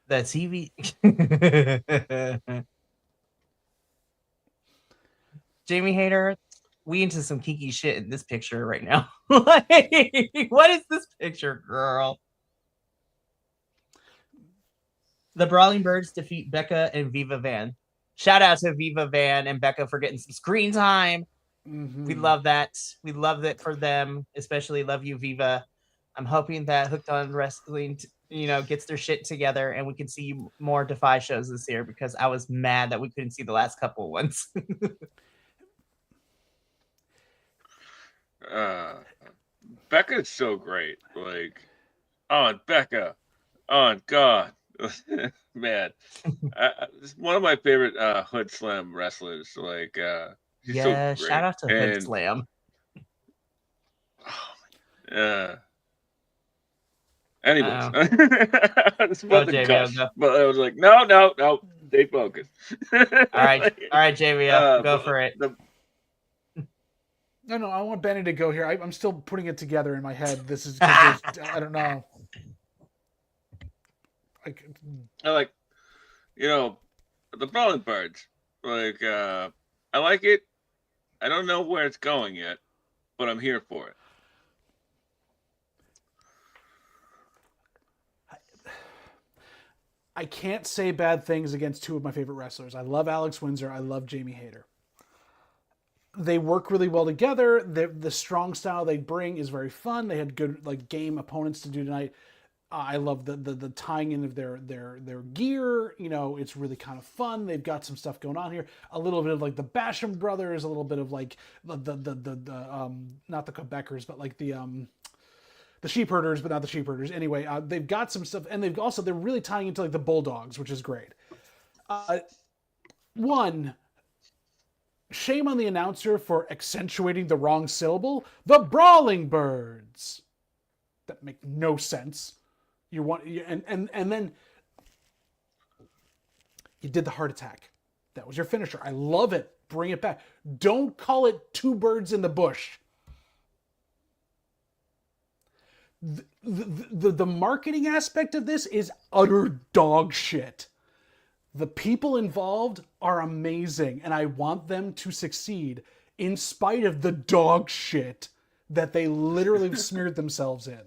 The TV. Jamie Hayter, we into some kinky shit in this picture right now. What is this picture, girl? The Brawling Birds defeat Becca and Viva Van. Shout out to Viva Van and Becca for getting some screen time.
Mm-hmm.
We love that. We love it for them, especially love you, Viva. I'm hoping that Hooked on Wrestling, gets their shit together and we can see more Defy shows this year because I was mad that we couldn't see the last couple ones.
Becca's so great. On Becca. On God. Man. It's one of my favorite Hood Slam wrestlers.
Yeah,
so
shout out to Hood Slam.
Anyways, I was about to gush, but I was like, no, stay focused.
All right, JVL, go for it.
No, I want Benny to go here. I'm still putting it together in my head. This is, I don't know.
I the Brawling Birds. I like it. I don't know where it's going yet. but I'm here for it.
I can't say bad things against two of my favorite wrestlers. I love Alex Windsor. I love Jamie Hayter. They work really well together. The strong style they bring is very fun. They had good like game opponents to do tonight. I love the tying in of their gear. You know, it's really kind of fun. They've got some stuff going on here. A little bit of like the Basham brothers. A little bit of like the not the Quebecers, but like the sheep herders, but not the sheep herders. Anyway, they've got some stuff, and they're really tying into like the Bulldogs, which is great. One, shame on the announcer for accentuating the wrong syllable. The Brawling Birds. That make no sense. And then you did the heart attack. That was your finisher. I love it. Bring it back. Don't call it two birds in the bush. The marketing aspect of this is utter dog shit. The people involved are amazing, and I want them to succeed in spite of the dog shit that they literally smeared themselves in.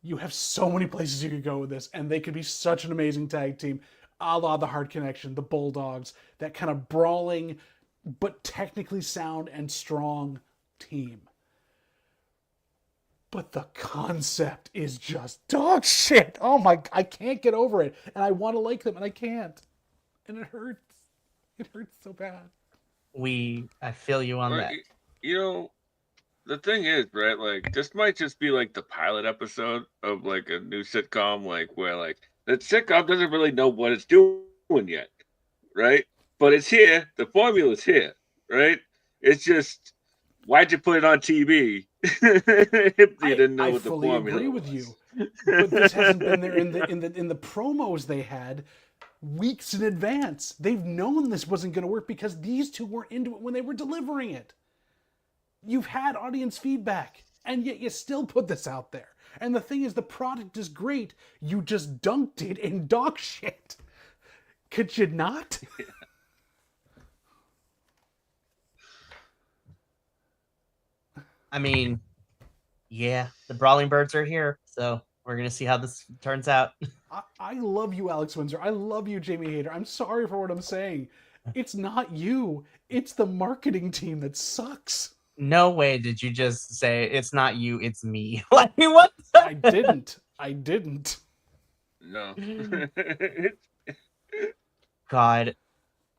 You have so many places you could go with this, and they could be such an amazing tag team, a la the Hard Connection, the Bulldogs, that kind of brawling, but technically sound and strong team. But the concept is just dog shit. Oh my, I can't get over it. And I want to like them, and I can't. And it hurts. It hurts so bad.
I feel you on that.
You know, the thing is, right, like, this might just be like the pilot episode of like a new sitcom, like where like that sitcom doesn't really know what it's doing yet, right? But it's here. The formula's here, right? It's just, why'd you put it on TV if you didn't know what the formula was? I fully agree with you,
but this hasn't been there in the promos they had weeks in advance. They've known this wasn't going to work because these two weren't into it when they were delivering it. You've had audience feedback, and yet you still put this out there. And the thing is, the product is great. You just dunked it in dog shit. Could you not?
I mean, yeah, the Brawling Birds are here, so we're going to see how this turns out.
I love you, Alex Windsor. I love you, Jamie Hayter. I'm sorry for what I'm saying. It's not you. It's the marketing team that sucks.
No way did you just say, it's not you, it's me. Like, what?
I didn't.
No.
God.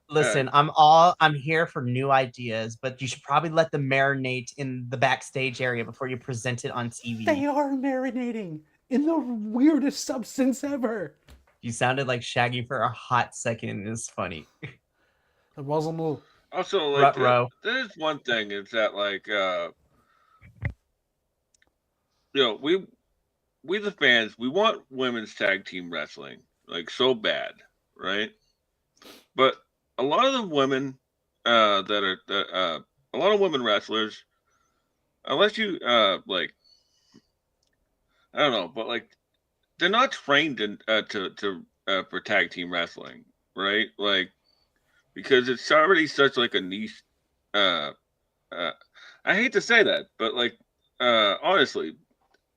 Listen, I'm here for new ideas, but you should probably let them marinate in the backstage area before you present it on TV.
They are marinating in the weirdest substance ever.
You sounded like Shaggy for a hot second. It's funny.
It wasn't move.
Also, like, there's one thing is that, like, you know, we the fans, we want women's tag team wrestling, like, so bad, right? But a lot of the women a lot of women wrestlers, unless you like, I don't know, but like, they're not trained in for tag team wrestling, right? Like, because it's already such like a niche. I hate to say that, but like, honestly,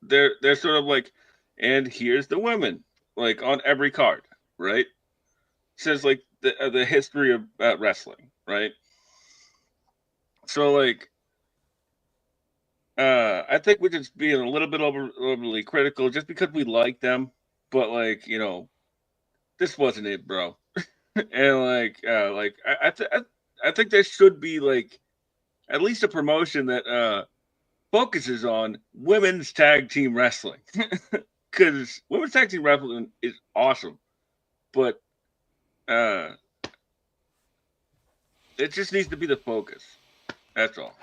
they're sort of like, and here's the women, like, on every card, right? It says like the history of wrestling, right? So like, I think we're just being a little bit overly critical just because we like them, but like, you know, this wasn't it, bro. And like I think there should be like at least a promotion that focuses on women's tag team wrestling, because women's tag team wrestling is awesome, but it just needs to be the focus. That's all.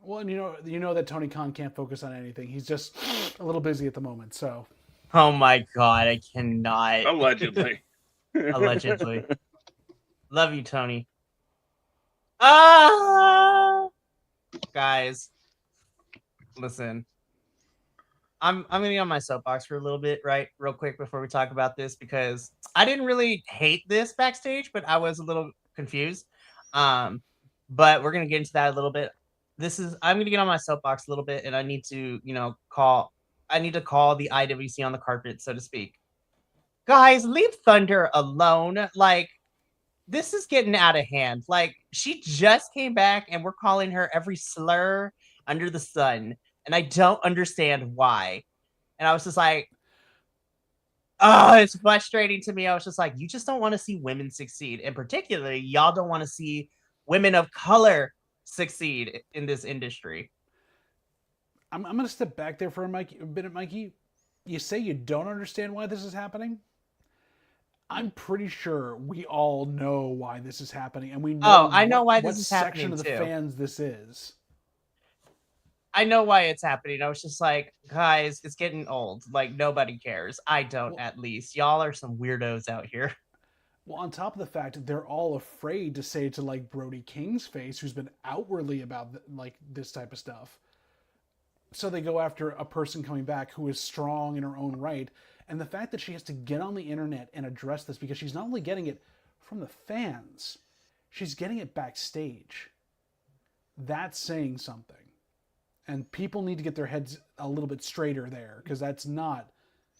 Well, and you know that Tony Khan can't focus on anything. He's just a little busy at the moment. So.
Oh my God, I cannot.
Allegedly.
Allegedly. Love you, Tony. Ah, guys, listen. I'm gonna be on my soapbox for a little bit, right? Real quick before we talk about this, because I didn't really hate this backstage, but I was a little confused. but we're gonna get into that a little bit. I'm gonna get on my soapbox a little bit, and I need to, call the IWC on the carpet, so to speak. Guys, leave Thunder alone. Like, this is getting out of hand. Like, she just came back and we're calling her every slur under the sun. And I don't understand why. And I was just like, oh, it's frustrating to me. I was just like, you just don't want to see women succeed. And particularly, y'all don't want to see women of color succeed in this industry.
I'm going to step back there for a minute, Mikey. You say you don't understand why this is happening? I'm pretty sure we all know why this is happening, and we know
I know why
what
this is
section
happening
of the
too.
fans this is.
I know why it's happening. I was just like, guys, it's getting old. Like, nobody cares. I don't, at least. Y'all are some weirdos out here.
Well, on top of the fact they're all afraid to say to like Brody King's face, who's been outwardly about like this type of stuff. So they go after a person coming back who is strong in her own right. And the fact that she has to get on the internet and address this, because she's not only getting it from the fans, she's getting it backstage. That's saying something. And people need to get their heads a little bit straighter there, because that's not,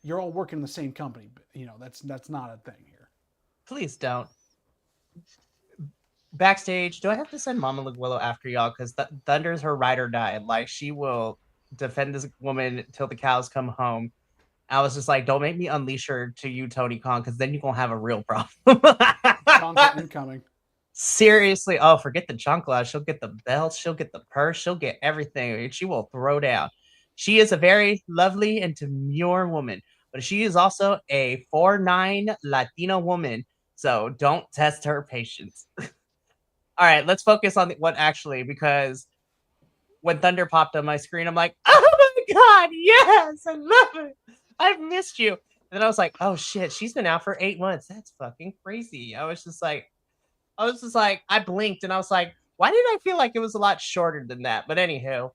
you're all working in the same company. You know, that's not a thing here.
Please don't. Backstage, do I have to send Mama Willow after y'all? Because Thunder's her ride or die. Like, she will defend this woman till the cows come home. I was just like, don't make me unleash her to you, Tony Khan, because then you're going to have a real problem.
Chancla incoming.
Seriously. Oh, forget the chancla. She'll get the belt. She'll get the purse. She'll get everything. She will throw down. She is a very lovely and demure woman, but she is also a 4'9" Latina woman. So don't test her patience. All right, let's focus on what actually, because when Thunder popped on my screen, I'm like, oh my God, yes, I love it. I've missed you. And then I was like, oh shit, she's been out for 8 months. That's fucking crazy. I was just like, I blinked and I was like, why did I feel like it was a lot shorter than that? But anywho,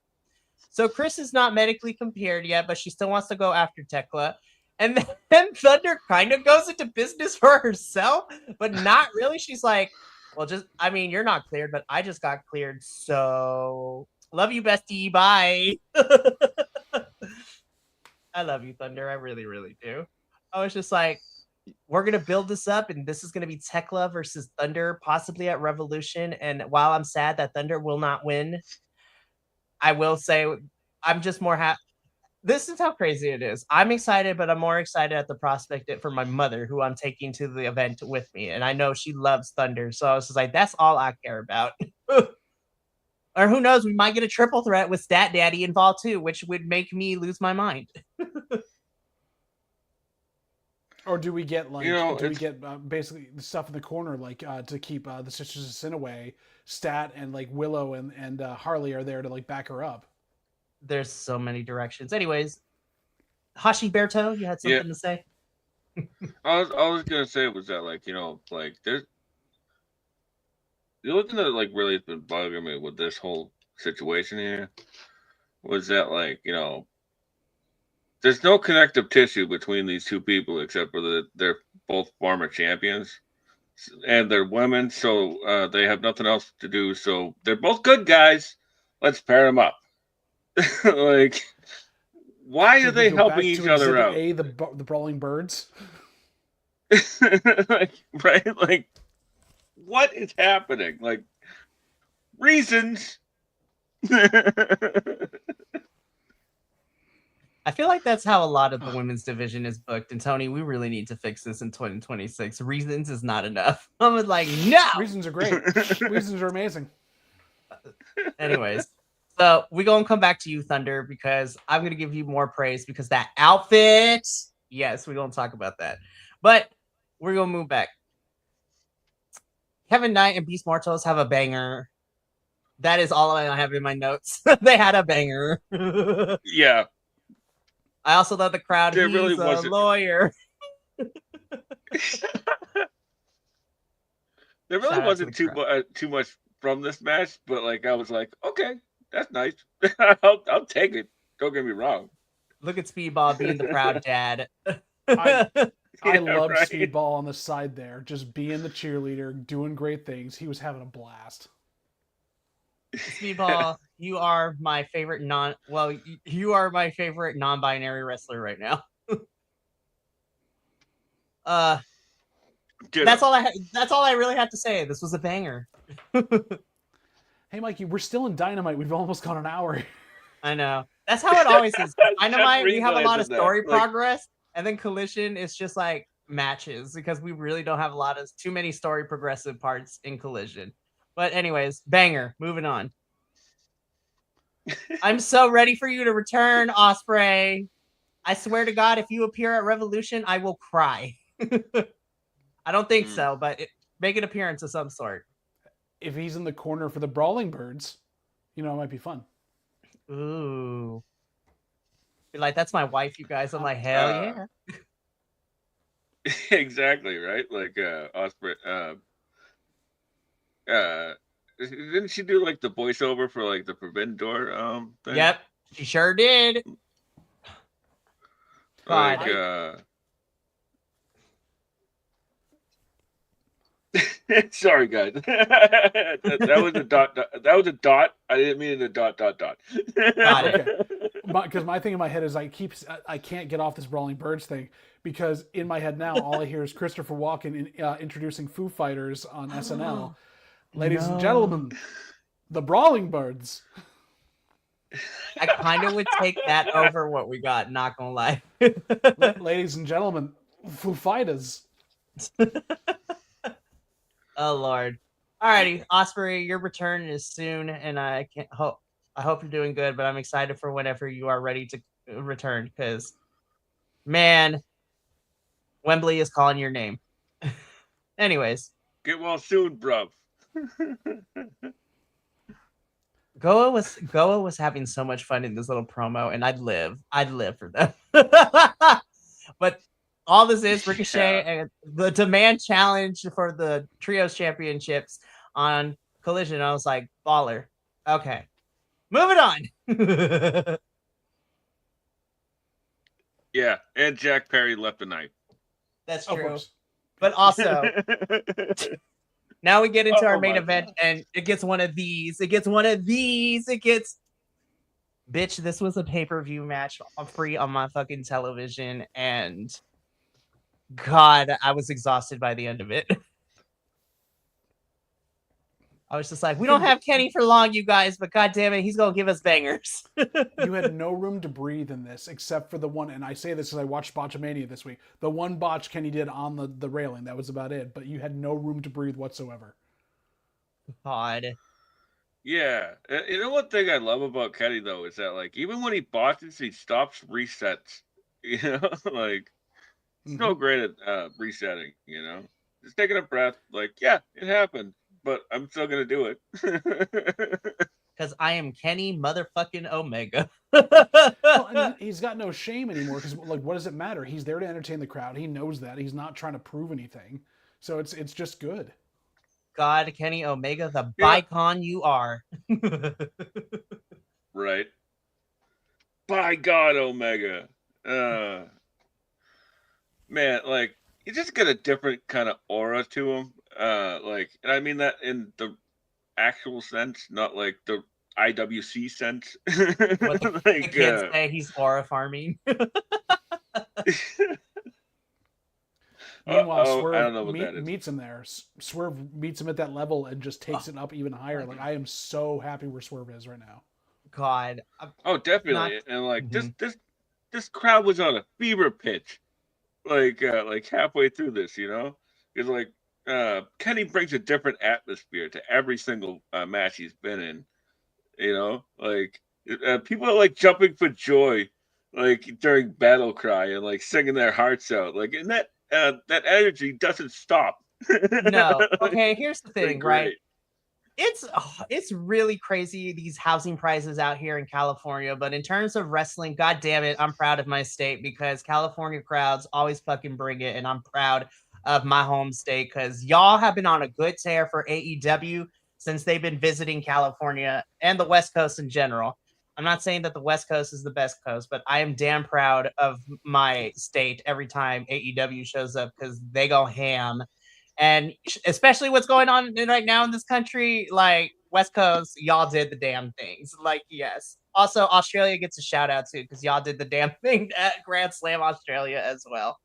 so Chris is not medically compared yet, but she still wants to go after Tekla. And then Thunder kind of goes into business for herself, but not really. She's like, well, you're not cleared, but I just got cleared. So love you, bestie. Bye. I love you, Thunder. I really, really do. I was just like, we're going to build this up, and this is going to be Tekla versus Thunder, possibly at Revolution. And while I'm sad that Thunder will not win, I will say I'm just more happy. This is how crazy it is. I'm excited, but I'm more excited at the prospect for my mother, who I'm taking to the event with me. And I know she loves Thunder. So I was just like, that's all I care about. Or who knows, we might get a triple threat with Stat Daddy involved too, which would make me lose my mind.
Or do we get like, basically the stuff in the corner, like to keep the Sisters of Sin away? Stat and like Willow and Harley are there to like back her up.
There's so many directions. Anyways, Hashiberto, you had something to say?
I was gonna say was that there's the only thing that like really has been bugging me with this whole situation here was that there's no connective tissue between these two people except for they're both former champions and they're women, so they have nothing else to do. So they're both good guys. Let's pair them up. Like, why are they helping each other out?
The Brawling Birds.
Right? Like, what is happening? Like, reasons.
I feel like that's how a lot of the women's division is booked. And Tony, we really need to fix this in 2026. Reasons is not enough. I'm like, no.
Reasons are great. Reasons are amazing.
Anyways, so we're going to come back to you, Thunder, because I'm going to give you more praise because that outfit. Yes, we're going to talk about that. But we're going to move back. Kevin Knight and Beast Mortos have a banger. That is all I have in my notes. They had a banger.
Yeah.
I also love the crowd. He's really a lawyer.
There really wasn't too much from this match, but like I was like, okay, that's nice. I'll take it. Don't get me wrong.
Look at Speedball being the proud dad.
I love Speedball on the side there, just being the cheerleader, doing great things. He was having a blast.
Speedball, you are my favorite you are my favorite non-binary wrestler right now. That's all I really have to say. This was a banger.
Hey, Mikey, we're still in Dynamite. We've almost gone an hour.
I know. That's how it always is. Dynamite, we have a lot of
realizing
story
that, like-
progress, and then Collision is just like matches because we really don't have too many story progressive parts in Collision. But anyways, banger. Moving on. I'm so ready for you to return, Ospreay. I swear to God, if you appear at Revolution, I will cry. I don't think so, but make an appearance of some sort.
If he's in the corner for the Brawling Birds, it might be fun.
Ooh. Be like, that's my wife, you guys. I'm like, hell yeah.
Exactly, right? Like Ospreay. Didn't she do like the voiceover for like the Forbidden Door thing?
Yep, she sure did.
Like, sorry, guys. that was a dot. That was a dot. I didn't mean the dot.
Got it.
Okay. Because my thing in my head is I can't get off this Brawling Birds thing because in my head now all I hear is Christopher Walken introducing Foo Fighters on SNL. Ladies and gentlemen, the Brawling Birds.
I kind of would take that over what we got, not gonna lie.
Ladies and gentlemen, Foo Fighters.
Oh Lord. Alrighty, Ospreay, your return is soon, and I hope you're doing good, but I'm excited for whenever you are ready to return, because man, Wembley is calling your name. Anyways.
Get well soon, bruv.
Goa was having so much fun in this little promo, and I'd live for them. But all this is Ricochet and the demand challenge for the Trios Championships on Collision. I was like, baller. Okay. Moving on.
Yeah, and Jack Perry left a knife.
That's true. But also, now we get into our main event,
God.
and it gets one of these. It gets one of these. It gets... Bitch, this was a pay-per-view match free on my fucking television, and God, I was exhausted by the end of it. I was just like, we don't have Kenny for long, you guys, but God damn it, he's going to give us bangers.
You had no room to breathe in this, except for the one, and I say this because I watched Botchamania this week, the one botch Kenny did on the railing, that was about it, but you had no room to breathe whatsoever.
God.
Yeah. You know one thing I love about Kenny, though, is that, like, even when he botches, he stops, resets. You know? Like, he's so great at resetting, you know? Just taking a breath, like, yeah, it happened, but I'm still going to do it.
Because I am Kenny motherfucking Omega.
Well, I mean, he's got no shame anymore, because, like, what does it matter? He's there to entertain the crowd. He knows that. He's not trying to prove anything. So it's just good.
God, Kenny Omega, the bicon you are.
Right. By God, Omega. Man, like, he just got a different kind of aura to him. Like, and I mean that in the actual sense, not like the IWC sense.
What the
like,
kids say, he's aura farming.
Meanwhile,
I don't know what that is.
meets him there. Swerve meets him at that level and just takes it up even higher. Like, I am so happy where Swerve is right now.
God.
Oh, definitely. And like this crowd was on a fever pitch, like halfway through this. You know, it's like Kenny brings a different atmosphere to every single match he's been in. You know, like people are like jumping for joy, like during Battle Cry and like singing their hearts out. Like, and that energy doesn't stop.
No. Okay, here's the thing,
Like,
right? It's really crazy, these housing prices out here in California, but in terms of wrestling, god damn it, I'm proud of my state because California crowds always fucking bring it, and I'm proud of my home state because y'all have been on a good tear for AEW since they've been visiting California and the West Coast in general. I'm not saying that the West Coast is the best coast, but I am damn proud of my state every time AEW shows up because they go ham. And especially what's going on right now in this country, like West Coast, y'all did the damn things. Like, yes. Also, Australia gets a shout out too because y'all did the damn thing at Grand Slam Australia as well.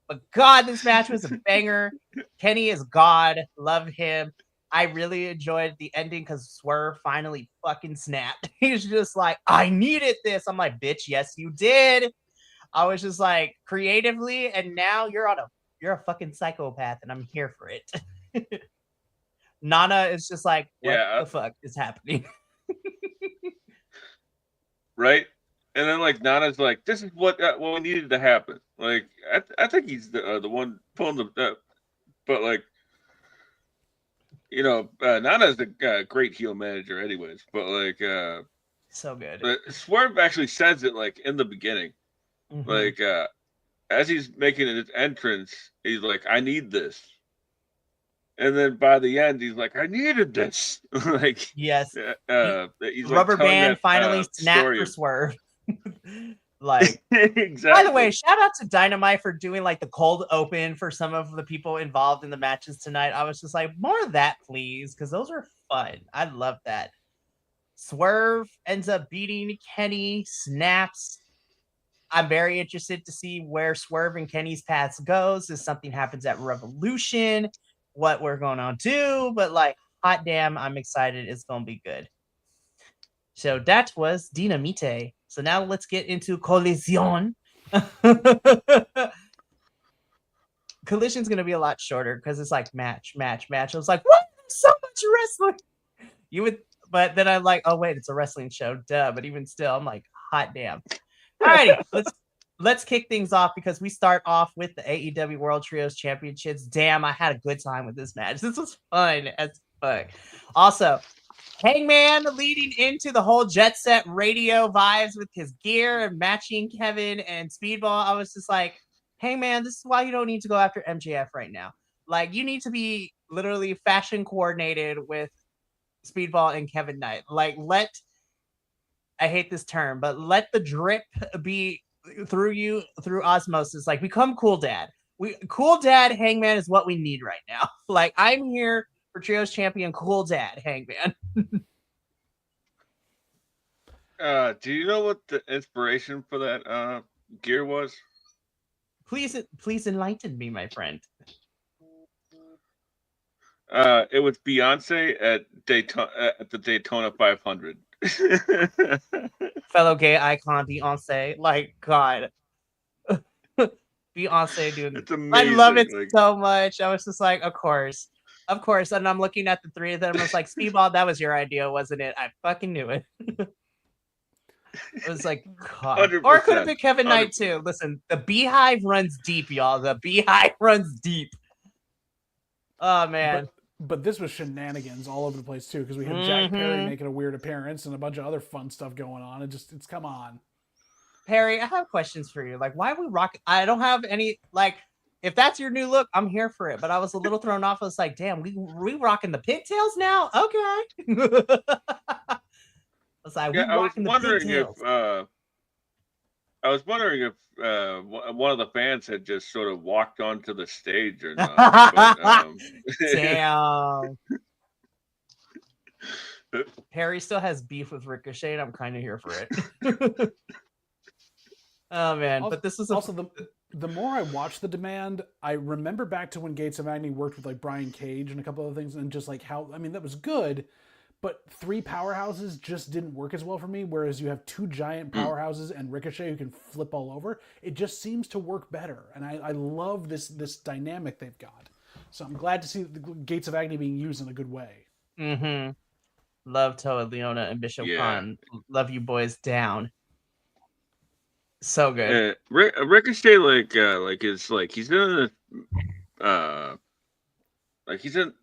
But God, this match was a banger. Kenny is God. Love him. I really enjoyed the ending because Swerve finally fucking snapped. He's just like, I needed this. I'm like, bitch, yes, you did. I was just like, creatively, and now you're a fucking psychopath, and I'm here for it. Nana is just like, what the fuck is happening?
Right? And then like Nana's like, this is what needed to happen. Like I think he's the one pulling the, but like, you know, Nana's a great heel manager, anyways. But like,
so good.
Swerve actually says it like in the beginning, like as he's making his entrance, he's like, I need this. And then by the end, he's like, I needed this. Like,
yes,
he's
rubber
like
band
that,
finally snapped for Swerve. Like,
exactly.
By the way, shout out to Dynamite for doing like the cold open for some of the people involved in the matches tonight. I was just like, more of that, please, because those are fun. I love that. Swerve ends up beating Kenny, snaps. I'm very interested to see where Swerve and Kenny's paths goes. If something happens at Revolution, what we're going to do. But like, hot damn, I'm excited. It's going to be good. So that was Dynamite. So now let's get into Collision. Collision's going to be a lot shorter because it's like match. I was like, what? So much wrestling. But then I'm like, oh wait, it's a wrestling show, duh. But even still, I'm like, hot damn. Alrighty, let's kick things off because we start off with the AEW World Trios Championships. Damn, I had a good time with this match. This was fun as fuck. Also, Hangman leading into the whole Jet Set Radio vibes with his gear and matching Kevin and Speedball. I was just like, Hangman, this is why you don't need to go after MJF right now. Like, you need to be literally fashion coordinated with Speedball and Kevin Knight. Like, I hate this term, but let the drip be through osmosis. Like, become Cool Dad. Cool Dad Hangman is what we need right now. Like, I'm here for Trios Champion Cool Dad Hangman.
Do you know what the inspiration for that gear was?
Please enlighten me, my friend.
It was Beyonce at the Daytona 500.
Fellow gay icon Beyonce, like, God. Beyonce doing
it's amazing.
I love it so much. I was just like, of course. And I'm looking at the three of them. I was like, Speedball, that was your idea, wasn't it? I fucking knew it. It was like, God.
100%.
Or it could have been Kevin Knight too. Listen, the Beehive runs deep, y'all. The Beehive runs deep. Oh man.
But this was shenanigans all over the place too, because we had Jack Perry making a weird appearance and a bunch of other fun stuff going on. It's come on.
Perry, I have questions for you. Like, why are we rocking? I don't have any, like, if that's your new look, I'm here for it. But I was a little thrown off. I was like, damn, we rocking the pigtails now? Okay. I was like,
I was wondering if one of the fans had just sort of walked onto the stage or not. But,
damn. Perry still has beef with Ricochet, and I'm kind of here for it. Oh man,
also,
but this is
also the more I watch the Demand, I remember back to when Gates of Agony worked with like Brian Cage and a couple other things, and just like how, I mean, that was good, but three powerhouses just didn't work as well for me. Whereas you have two giant powerhouses and Ricochet who can flip all over, it just seems to work better, and I love this dynamic they've got. So I'm glad to see the Gates of Agony being used in a good way.
Mm-hmm. Love Toa Leona and Bishop Khan. Love you boys down. So good.
Ricochet, is like he's in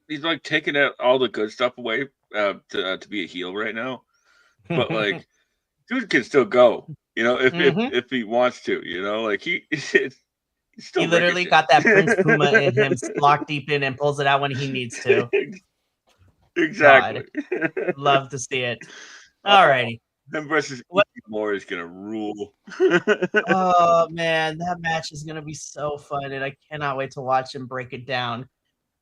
he's like taking out all the good stuff away to be a heel right now, but like dude can still go, you know, if he wants to, you know, like he's still
literally
Ricochet.
Got that Prince Puma in him locked deep in and pulls it out when he needs to.
Exactly.
Love to see it. Alrighty.
Him versus Moore is gonna rule.
Oh man, that match is gonna be so fun, and I cannot wait to watch him break it down.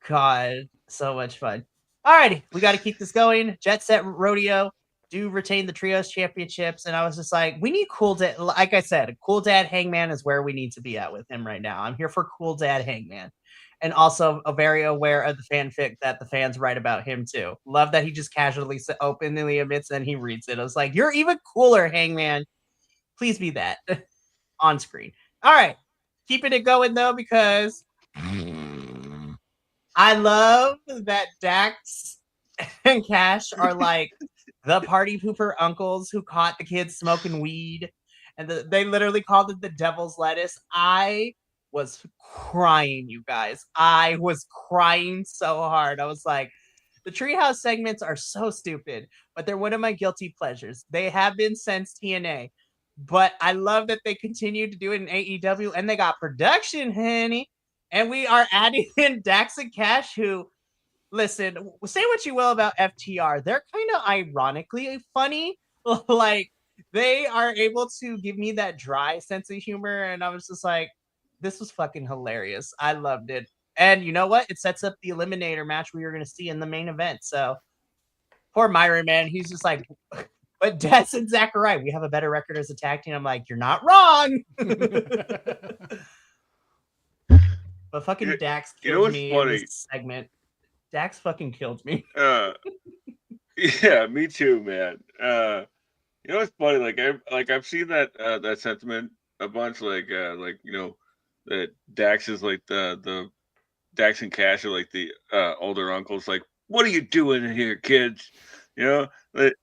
God, so much fun. Alrighty, we got to keep this going. Jet Set Rodeo do retain the trios championships, and I was just like, we need Cool Dad. Like I said, Cool Dad Hangman is where we need to be at with him right now. I'm here for Cool Dad Hangman, and also very aware of the fanfic that the fans write about him too. Love that he just casually openly admits and he reads it. I was like, you're even cooler, Hangman. Please be that on screen. All right, keeping it going though, because I love that Dax and Cash are like the party pooper uncles who caught the kids smoking weed, and they literally called it the devil's lettuce. I was crying, you guys. I was crying so hard. I was like, the Treehouse segments are so stupid, but they're one of my guilty pleasures. They have been since TNA, but I love that they continue to do it in AEW, and they got production, honey. And we are adding in Dax and Cash, who, listen, say what you will about FTR. They're kind of ironically funny. Like, they are able to give me that dry sense of humor. And I was just like, this was fucking hilarious. I loved it. And you know what? It sets up the Eliminator match we were going to see in the main event. So, poor Myron, man. He's just like, but Des and Zachariah, we have a better record as a tag team. I'm like, you're not wrong. But fucking Dax killed me in this segment. Dax fucking killed me.
Yeah, me too, man. You know what's funny? I've seen that that sentiment a bunch. Like you know, that Dax is like the Dax and Cash are like the older uncles. Like, what are you doing in here, kids? You know, like,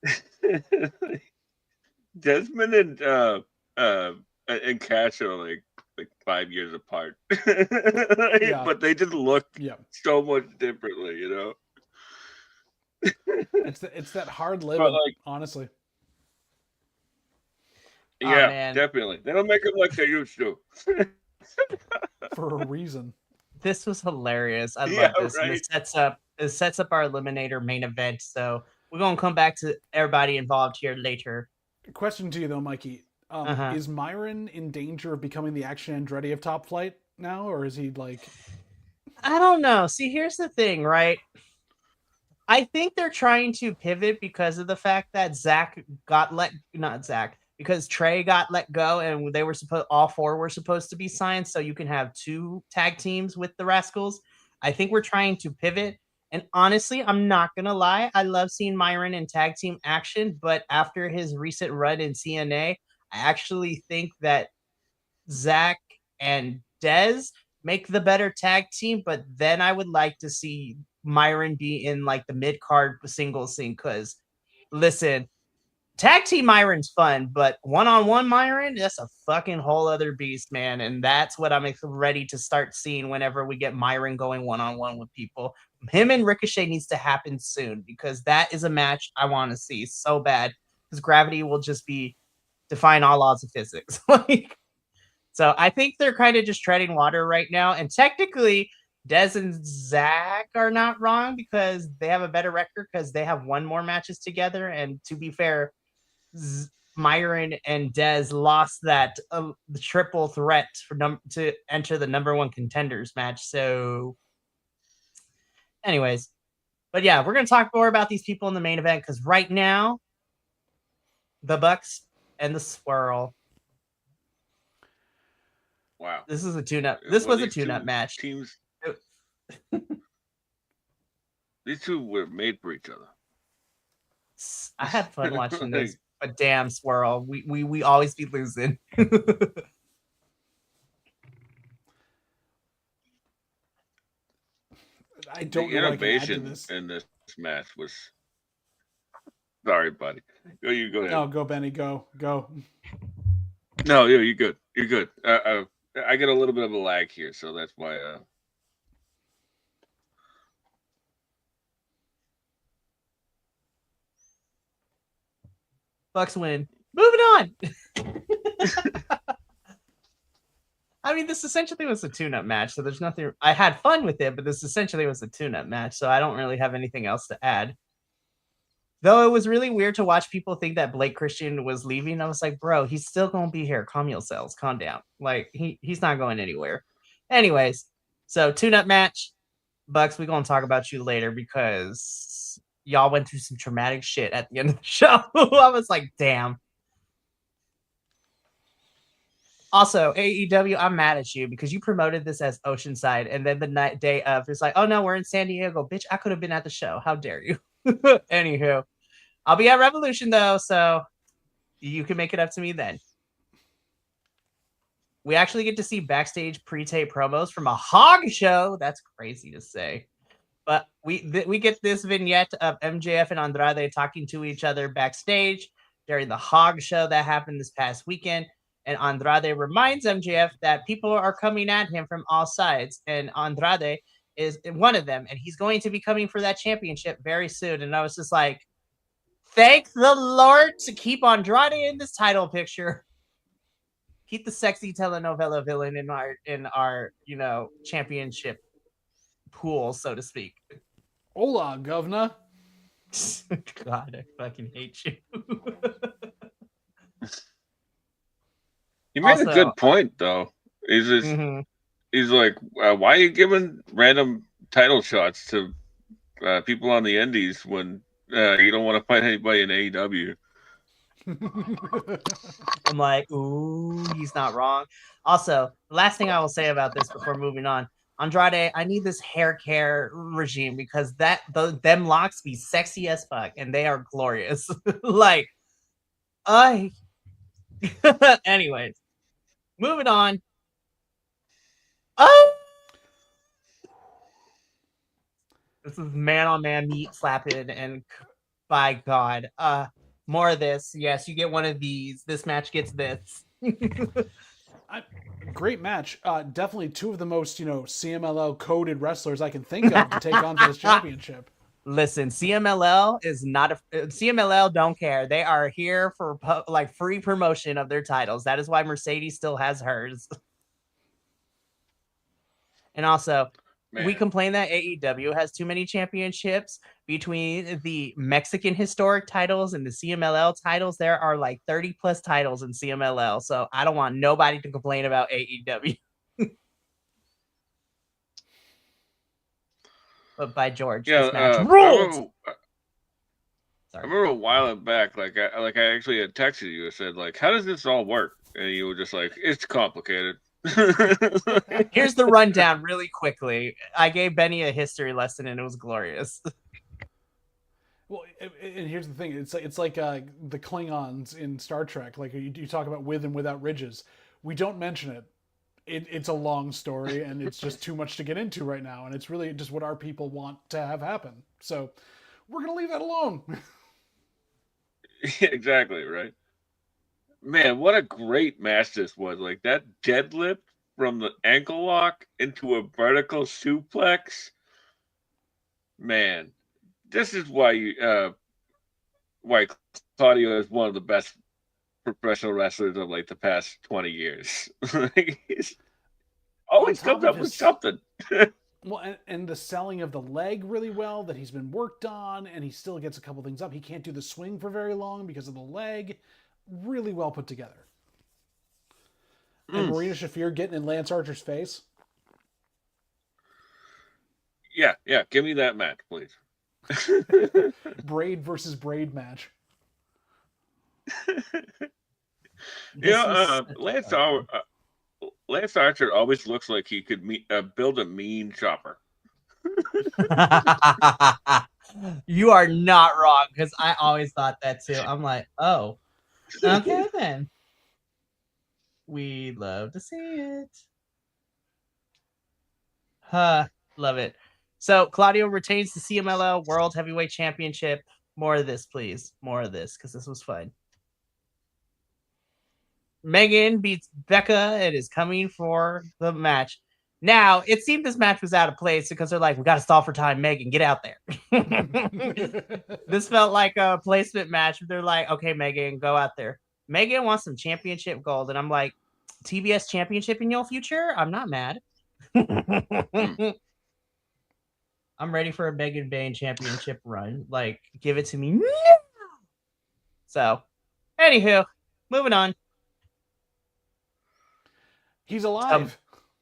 Desmond and Cash are like 5 years apart.
Yeah.
But they just look so much differently, you know.
It's that hard living, like, honestly.
Yeah, definitely. They don't make them like they used to.
For a reason.
This was hilarious. I love this. Right? And it sets up our Eliminator main event. So we're gonna come back to everybody involved here later.
Question to you though, Mikey. Is Myron in danger of becoming the Action Andretti of Top Flight now, or is he like?
I don't know. See, here's the thing, right? I think they're trying to pivot because of the fact that because Trey got let go, and they were all four were supposed to be signed, so you can have 2 tag teams with the Rascals. I think we're trying to pivot. And honestly, I'm not going to lie. I love seeing Myron in tag team action, but after his recent run in TNA, I actually think that Zach and Dez make the better tag team, but then I would like to see Myron be in like the mid-card singles scene, because listen, tag team Myron's fun, but one-on-one Myron, that's a fucking whole other beast, man. And that's what I'm ready to start seeing whenever we get Myron going one-on-one with people. Him and Ricochet needs to happen soon, because that is a match I want to see so bad, because Gravity will just be defying all laws of physics. So I think they're kind of just treading water right now. And technically, Dez and Zach are not wrong, because they have a better record because they have won more matches together. And to be fair, Myron and Dez lost that the triple threat to enter the #1 contenders match. So anyways, but yeah, we're going to talk more about these people in the main event, because right now, the Bucks and the Swirl.
Wow.
This is a tune-up. This was a tune-up match.
Teams. These two were made for each other.
I had fun watching this, but damn, Swirl, we always be losing.
I don't
the
know
innovation in this match was. Sorry, buddy. You go ahead.
No, go, Benny. Go.
No, you're good. You're good. I get a little bit of a lag here, so that's why.
Bucks win. Moving on. I mean, this essentially was a tune-up match, so there's nothing. I had fun with it, but this essentially was a tune-up match, so I don't really have anything else to add. Though it was really weird to watch people think that Blake Christian was leaving. I was like, bro, he's still going to be here. Calm yourselves. Calm down. Like, he's not going anywhere. Anyways, so tune-up match. Bucks, we're gonna talk about you later because y'all went through some traumatic shit at the end of the show. I was like, damn. Also, AEW, I'm mad at you because you promoted this as Oceanside, and then the day of, it's like, oh no, we're in San Diego. Bitch, I could have been at the show. How dare you? Anywho, I'll be at Revolution though, so you can make it up to me then. We actually get to see backstage pre-tape promos from a hog show. That's crazy to say. But we get this vignette of MJF and Andrade talking to each other backstage during the hog show that happened this past weekend. And Andrade reminds MJF that people are coming at him from all sides. And Andrade is one of them. And he's going to be coming for that championship very soon. And I was just like, thank the Lord to keep Andrade in this title picture. Keep the sexy telenovela villain in our championship pool, so to speak.
Hola, governor.
God, I fucking hate you.
He made a good point, though. He's just, he's like, why are you giving random title shots to people on the indies when you don't want to fight anybody in AEW?
I'm like, ooh, he's not wrong. Also, last thing I will say about this before moving on, Andrade, I need this hair care regime because them locks be sexy as fuck and they are glorious. Like, anyways, moving on. Oh, this is man on man meat slapping, and by God, more of this. Yes, you get one of these. This match gets this.
Great match. Definitely two of the most, CMLL coded wrestlers I can think of to take on for this championship.
Listen, CMLL is not CMLL don't care. They are here for free promotion of their titles. That is why Mercedes still has hers. And also, we complain that AEW has too many championships. Between the Mexican historic titles and the CMLL titles, there are like 30 plus titles in CMLL. So I don't want nobody to complain about AEW. But by George, this match ruled.
I remember a while back, I actually had texted you and said, like, how does this all work? And you were just like, it's complicated.
Here's the rundown really quickly. I gave Benny a history lesson and it was glorious.
Well, and here's the thing: it's like the Klingons in Star Trek. Like you talk about with and without ridges. We don't mention it. It's a long story, and it's just too much to get into right now. And it's really just what our people want to have happen. So we're gonna leave that alone.
Exactly right. Man, what a great match this was! Like that deadlift from the ankle lock into a vertical suplex. Man. This is why Claudio is one of the best professional wrestlers of like the past 20 years. He's always comes up with something.
Well, and the selling of the leg really well that he's been worked on, and he still gets a couple things up. He can't do the swing for very long because of the leg. Really well put together. And Marina Shafir getting in Lance Archer's face.
Yeah. Give me that match, please.
Braid versus Braid match.
Lance Archer always looks like he could build a mean chopper.
You are not wrong, because I always thought that too. I'm like, oh, okay then. We'd love to see it. Love it. So Claudio retains the CMLL World Heavyweight Championship. More of this, please. More of this, because this was fun. Megan beats Becca and is coming for the match. Now, it seemed this match was out of place because they're like, we got to stall for time. Megan, get out there. This felt like a placement match. They're like, okay, Megan, go out there. Megan wants some championship gold. And I'm like, TBS championship in your future? I'm not mad. I'm ready for a Megan Bayne championship run. Like, give it to me. So, anywho, moving on.
He's alive.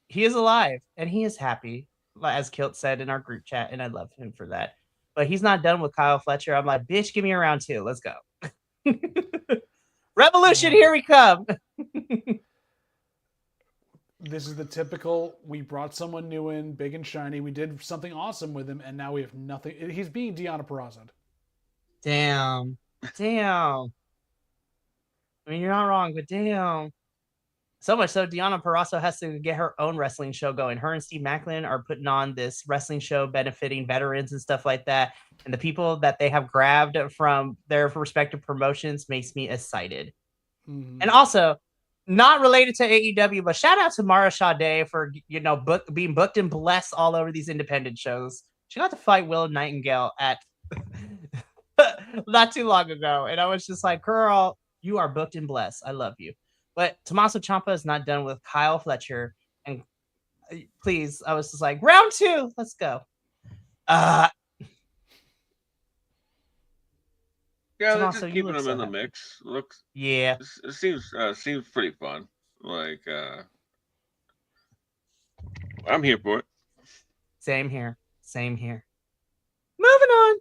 He is alive, and he is happy. as Kilt said in our group chat, and I love him for that. But he's not done with Kyle Fletcher. I'm like, bitch, give me a round 2. Let's go. Revolution, here we come.
This is the typical, we brought someone new in, big and shiny. We did something awesome with him, and now we have nothing. He's being Deonna Purrazzo.
Damn. I mean, you're not wrong, but damn. So much so, Deonna Purrazzo has to get her own wrestling show going. Her and Steve Macklin are putting on this wrestling show benefiting veterans and stuff like that. And the people that they have grabbed from their respective promotions makes me excited. Mm-hmm. And also, not related to AEW, but shout out to Mara Sade for, being booked and blessed all over these independent shows. She got to fight Willow Nightingale at not too long ago. And I was just like, girl, you are booked and blessed. I love you. But Tommaso Ciampa is not done with Kyle Fletcher. And please, I was just like, round 2, let's go.
Yeah, they're just keeping him in the mix. It seems pretty fun. Like, I'm here for it.
Same here. Moving on.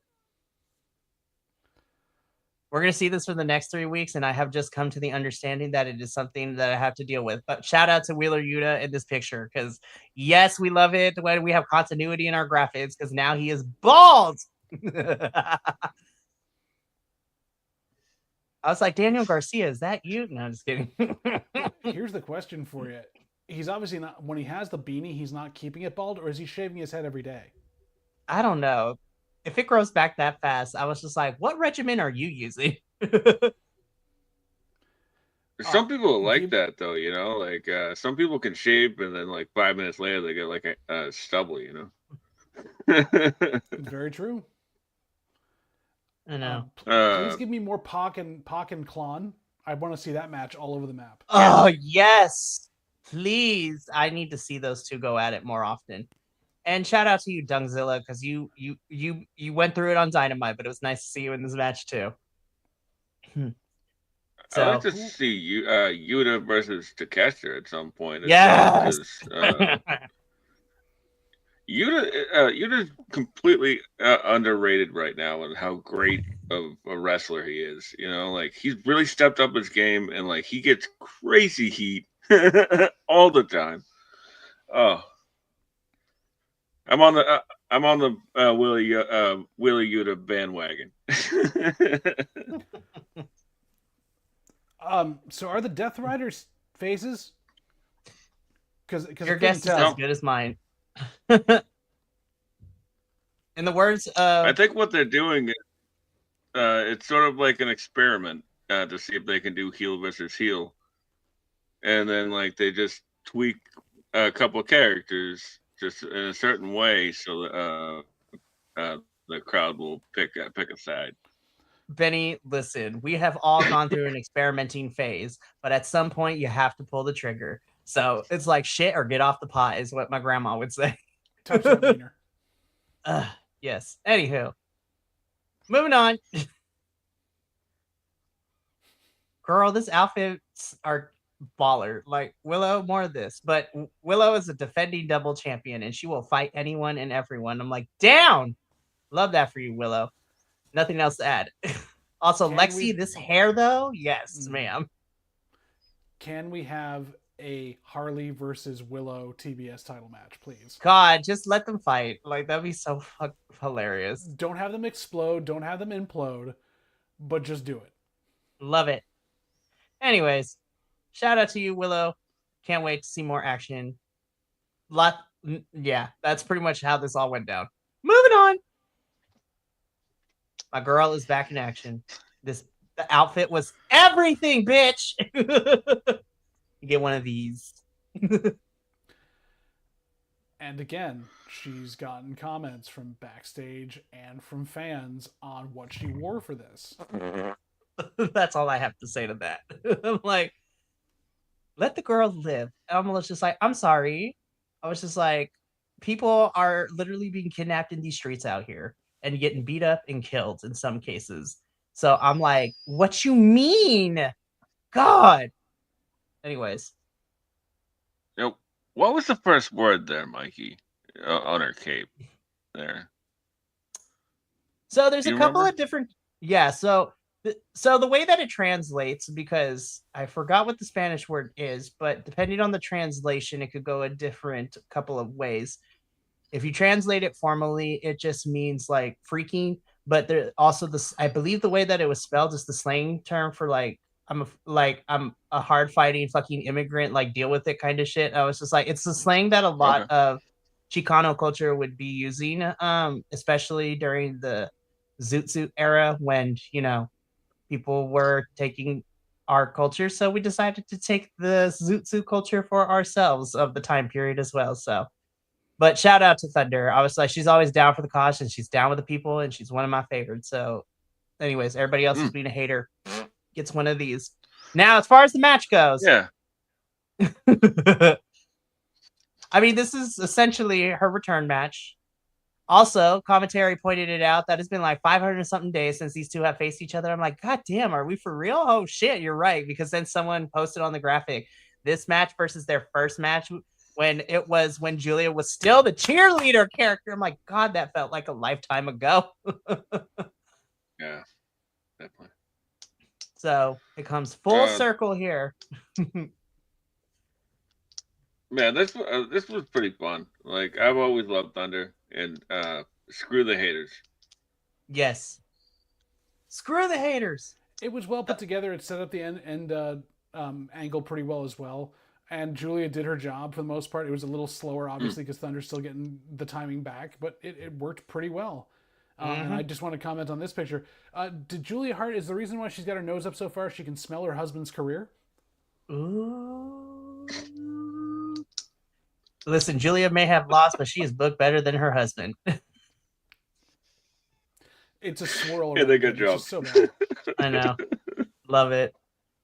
We're going to see this for the next 3 weeks, and I have just come to the understanding that it is something that I have to deal with. But shout out to Wheeler Yuta in this picture, because, yes, we love it when we have continuity in our graphics, because now he is bald. I was like, Daniel Garcia, is that you? No, I'm just kidding.
Here's the question for you. He's obviously not, when he has the beanie, he's not keeping it bald, or is he shaving his head every day?
I don't know. If it grows back that fast, I was just like, what regimen are you using?
Some people like that, though, like some people can shave and then like 5 minutes later they get like a stubble,
It's very true.
I know.
Please give me more Pac and Klon. I want to see that match all over the map.
Oh, yes. Please. I need to see those two go at it more often. And shout out to you, Dungzilla, because you went through it on Dynamite, but it was nice to see you in this match too.
I'd like to see Yuta versus Takeshita at some point.
Yes.
Yuta's completely underrated right now, and how great of a wrestler he is. Like he's really stepped up his game, and like he gets crazy heat all the time. Oh. I'm on the Willie Yuta bandwagon.
So are the Death Riders faces? Because
your guess is as good as mine. In the words of,
I think what they're doing is it's sort of like an experiment to see if they can do heel versus heel, and then like they just tweak a couple of characters just in a certain way, so the crowd will pick a side.
Benny, listen, we have all gone through an experimenting phase, but at some point you have to pull the trigger. So it's like shit or get off the pot is what my grandma would say.
Touch that wiener.
Yes. Anywho, moving on. Girl, this outfits are baller. Like Willow, more of this, but Willow is a defending double champion and she will fight anyone and everyone. I'm like, down. Love that for you, Willow. Nothing else to add. Also, Lexi, this hair though, yes, ma'am.
Can we have a Harley versus Willow TBS title match, please?
God, just let them fight. Like that'd be so hilarious.
Don't have them explode, don't have them implode, but just do it.
Love it. Anyways, shout out to you, Willow. Can't wait to see more action. Yeah, that's pretty much how this all went down. Moving on. My girl is back in action. The outfit was everything, bitch. You get one of these.
And again, she's gotten comments from backstage and from fans on what she wore for this.
That's all I have to say to that. I'm like, let the girl live. I'm just like, I'm sorry. I was just like, people are literally being kidnapped in these streets out here and getting beat up and killed in some cases. So I'm like, what you mean? God. Anyways.
What was the first word there, Mikey? on her cape there.
So there's
You
a couple
remember?
of different, yeah. So the way that it translates, because I forgot what the Spanish word is, but depending on the translation, it could go a different couple of ways. If you translate it formally, it just means like freaking. But there also this, I believe the way that it was spelled is the slang term for like I'm a hard fighting fucking immigrant, like deal with it kind of shit. I was just like, it's the slang that a lot
Okay.
of Chicano culture would be using, especially during the Zoot Suit era when people were taking our culture. So we decided to take the Zoot Suit culture for ourselves of the time period as well. So, but shout out to Thunder. I was like, she's always down for the cause and she's down with the people and she's one of my favorites. So, anyways, everybody else who's being a hater gets one of these. Now, as far as the match goes,
Yeah.
I mean, this is essentially her return match. Also, commentary pointed it out that it's been like 500 something days since these two have faced each other. I'm like, God damn, are we for real? Oh shit, you're right. Because then someone posted on the graphic this match versus their first match when Julia was still the cheerleader character. I'm like, God, that felt like a lifetime ago.
Yeah, definitely.
So it comes full circle here.
Man, this was pretty fun. Like, I've always loved Thunder, and screw the haters.
Yes. Screw the haters.
It was well put together. It set up the end angle pretty well as well. And Julia did her job for the most part. It was a little slower, obviously, because Thunder's still getting the timing back, but it worked pretty well. And I just want to comment on this picture. Did Julia Hart, is the reason why she's got her nose up so far she can smell her husband's career?
Ooh. Listen, Julia may have lost, but she is booked better than her husband.
It's a swirl.
Yeah, they good job.
So bad.
I know. Love it.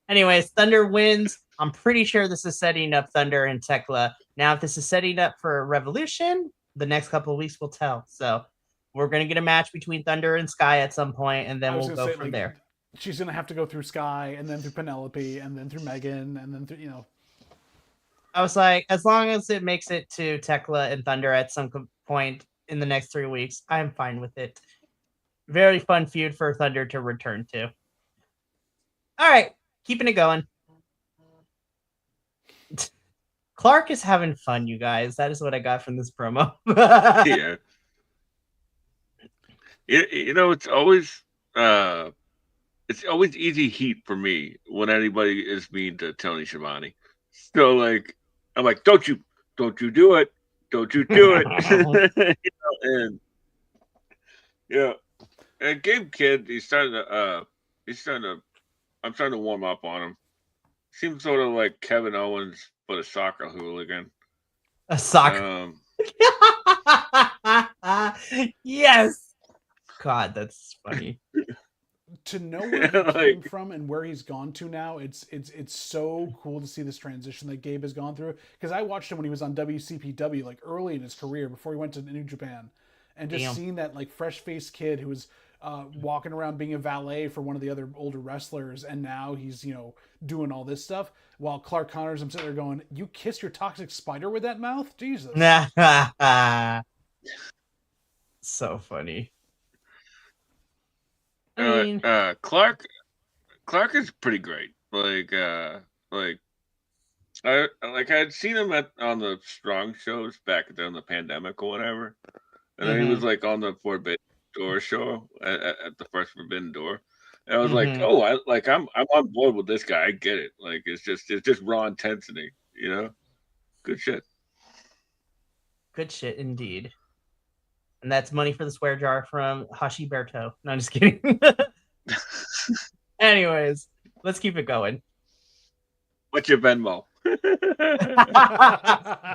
Anyways, Thunder wins. I'm pretty sure this is setting up Thunder and Tekla. Now, if this is setting up for Revolution, the next couple of weeks will tell. So we're going to get a match between Thunder and Sky at some point, and then we'll go from there.
She's going to have to go through Sky, and then through Penelope, and then through Megan, and then through,
I was like, as long as it makes it to Tekla and Thunder at some point in the next 3 weeks, I'm fine with it. Very fun feud for Thunder to return to. All right, keeping it going. Clark is having fun, you guys. That is what I got from this promo.
Yeah. It's always easy heat for me when anybody is mean to Tony Schiavone. So like, I'm like, don't you do it. Don't you do it. And Gabe Kidd, I'm starting to warm up on him. Seems sort of like Kevin Owens, but a soccer hooligan.
A soccer. Yes. God, that's funny.
To know where he came from and where he's gone to now, it's so cool to see this transition that Gabe has gone through. Because I watched him when he was on WCPW, like early in his career before he went to New Japan, and just seeing that like fresh-faced kid who was walking around being a valet for one of the other older wrestlers, and now he's doing all this stuff. While Clark Connors, I'm sitting there going, "You kiss your toxic spider with that mouth, Jesus!"
So funny.
I mean, Clark is pretty great. I had seen him on the Strong shows back during the pandemic or whatever, and then he was like on the Forbidden Door show at the first Forbidden Door. And I was like, oh, I'm on board with this guy. I get it. Like it's just raw intensity, Good shit.
Good shit indeed. And that's money for the swear jar from Hashiberto. No, I'm just kidding. Anyways, let's keep it going.
What's your Venmo?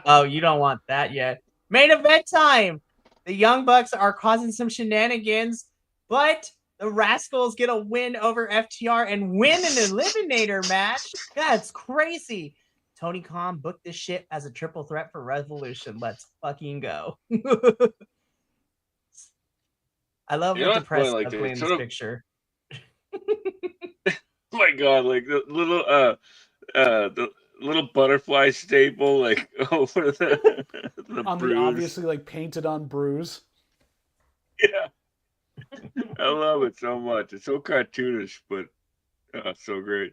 Oh, you don't want that yet. Main event time. The Young Bucks are causing some shenanigans, but the Rascals get a win over FTR and win an eliminator match. That's crazy. Tony Khan booked this shit as a triple threat for Revolution. Let's fucking go. I love the press in this picture.
Oh my god, like the little butterfly staple like over the
on
bruise.
the obviously like painted on bruise.
Yeah, I love it so much. It's so cartoonish, but so great.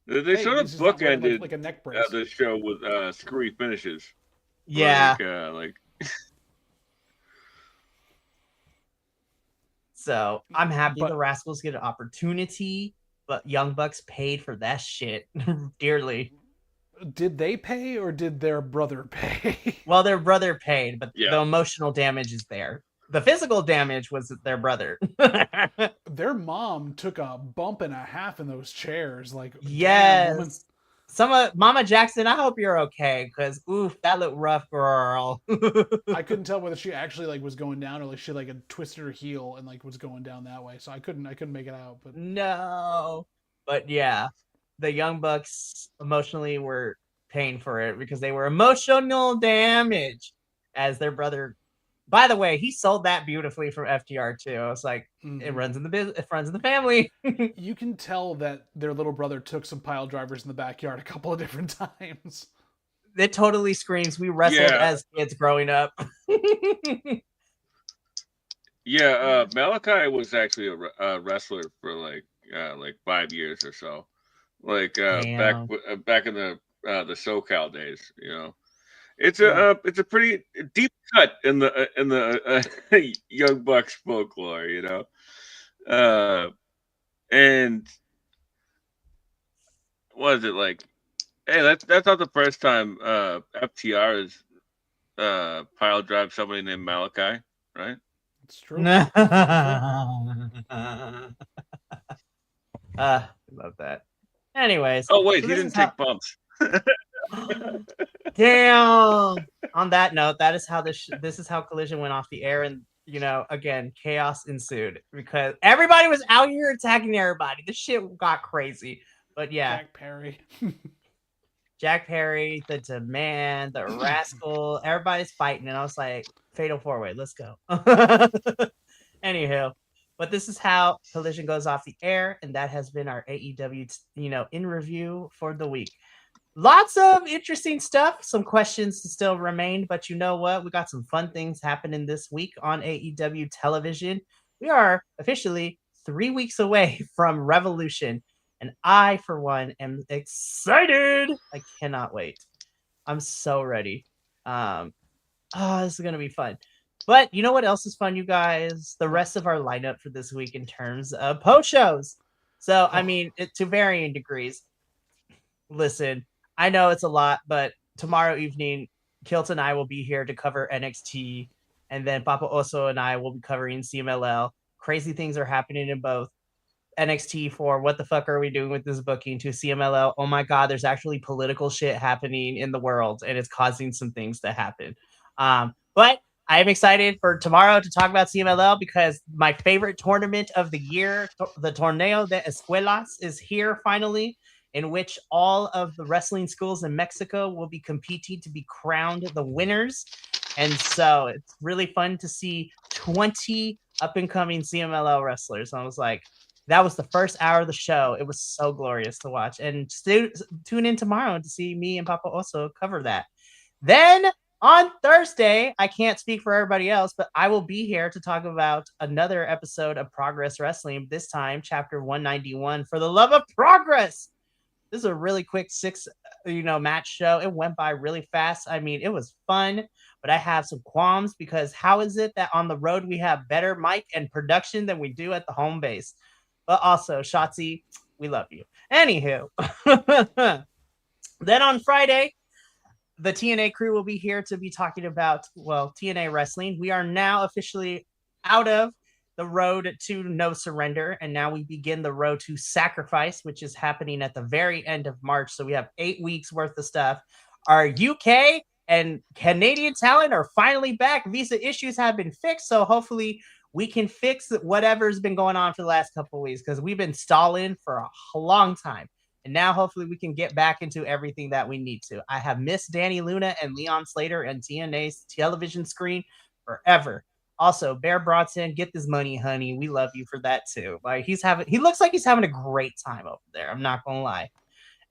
They sort of bookended
like a neck brace.
the show with screwy finishes.
Yeah.
Like.
So I'm happy the Rascals get an opportunity, but Young Bucks paid for that shit dearly.
Did they pay or did their brother pay?
Well, their brother paid, but the emotional damage is there. The physical damage was their brother.
Their mom took a bump and a half in those chairs. Like,
yes. Mama Jackson, I hope you're okay, because oof, that looked rough, girl.
I couldn't tell whether she actually like was going down or like she like had twisted her heel and like was going down that way. So I couldn't make it out. But
no. But yeah, the Young Bucks emotionally were paying for it because they were emotional damage as their brother. By the way, he sold that beautifully from FTR too. I was like, it runs in the business, it runs in the family.
You can tell that their little brother took some pile drivers in the backyard a couple of different times.
It totally screams we wrestled as kids growing up.
Malachi was actually a wrestler for like 5 years or so, like back in the SoCal days. You know, it's a pretty deep cut in the Young Bucks folklore. You know, and what is it like? Hey, that's not the first time FTR has pile drive somebody named Malachi, right?
It's true.
Love that. Anyways.
Oh wait, he didn't take bumps.
Damn. On that note, that is how this is how Collision went off the air, and you know, again, chaos ensued because everybody was out here attacking everybody. This shit got crazy. But yeah, Jack Perry, the Demand, the Rascal, everybody's fighting, and I was like, Fatal 4-Way, let's go. Anywho, but this is how Collision goes off the air, and that has been our AEW, in review for the week. Lots of interesting stuff. Some questions still remain, but you know what? We got some fun things happening this week on AEW television. We are officially 3 weeks away from Revolution, and I, for one, am excited. I cannot wait. I'm so ready. This is going to be fun. But you know what else is fun, you guys? The rest of our lineup for this week in terms of post-shows. So, I mean, to varying degrees. Listen, I know it's a lot, but tomorrow evening, Kilt and I will be here to cover NXT, and then Papa Oso and I will be covering CMLL. Crazy things are happening in both. NXT for what the fuck are we doing with this booking, to CMLL, oh my god, there's actually political shit happening in the world, and it's causing some things to happen. But I am excited for tomorrow to talk about CMLL because my favorite tournament of the year, the Torneo de Escuelas, is here finally, in which all of the wrestling schools in Mexico will be competing to be crowned the winners. And so it's really fun to see 20 up-and-coming CMLL wrestlers. I was like, that was the first hour of the show. It was so glorious to watch. And tune in tomorrow to see me and Papa Oso cover that. Then on Thursday, I can't speak for everybody else, but I will be here to talk about another episode of Progress Wrestling, this time chapter 191, For the Love of Progress. This is a really quick 6 match show. It went by really fast. I mean, it was fun, but I have some qualms because how is it that on the road we have better mic and production than we do at the home base? But also, Shotzi, we love you. Anywho, then on Friday, the TNA crew will be here to be talking about, TNA wrestling. We are now officially out of the road to No Surrender, and now we begin the road to Sacrifice, which is happening at the very end of March. So we have 8 weeks worth of stuff. Our UK and Canadian talent are finally back. Visa issues have been fixed, so hopefully we can fix whatever's been going on for the last couple of weeks, because we've been stalling for a long time. And now hopefully we can get back into everything that we need to. I have missed Danny Luna and Leon Slater and TNA's television screen forever. Also, Bear Bronson, get this money, honey. We love you for that too. Like he looks like he's having a great time over there. I'm not gonna lie.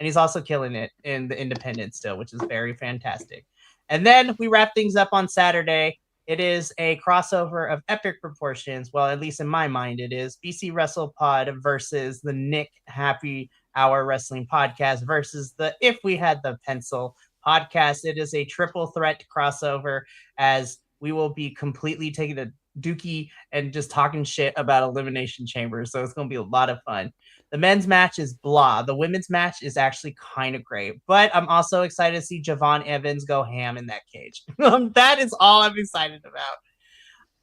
And he's also killing it in the independent still, which is very fantastic. And then we wrap things up on Saturday. It is a crossover of epic proportions. Well, at least in my mind, it is BC WrestlePod versus the Nick Happy Hour Wrestling Podcast versus the If We Had the Pencil podcast. It is a triple threat crossover, as we will be completely taking a dookie and just talking shit about Elimination Chamber. So it's going to be a lot of fun. The men's match is blah. The women's match is actually kind of great. But I'm also excited to see Javon Evans go ham in that cage. That is all I'm excited about.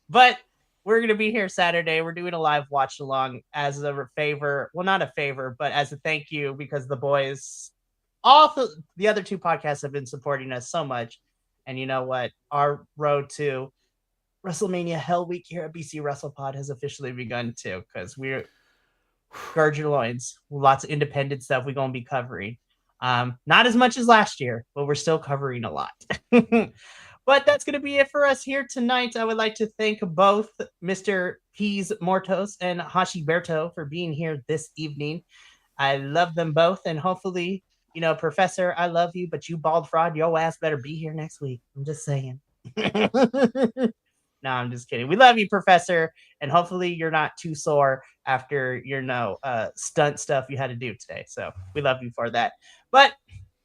But we're going to be here Saturday. We're doing a live watch along as a favor. Well, not a favor, but as a thank you, because the boys, the other two podcasts have been supporting us so much. And you know what? Our road to WrestleMania Hell Week here at BC WrestlePod has officially begun too, because we're gird your loins. Lots of independent stuff we're going to be covering. Not as much as last year, but we're still covering a lot. But that's going to be it for us here tonight. I would like to thank both Mr. Peas Mortos and Hashiberto for being here this evening. I love them both, and hopefully, Professor, I love you, but you bald fraud, your ass better be here next week. I'm just saying. No, I'm just kidding. We love you, Professor, and hopefully you're not too sore after your stunt stuff you had to do today. So we love you for that. But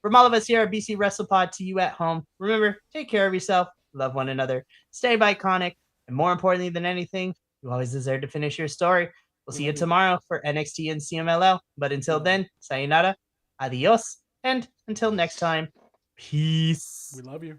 from all of us here at BC WrestlePod to you at home, remember, take care of yourself, love one another, stay iconic, and more importantly than anything, you always deserve to finish your story. We'll see you tomorrow for NXT and CMLL. But until then, sayonara, adios, and until next time, peace.
We love you.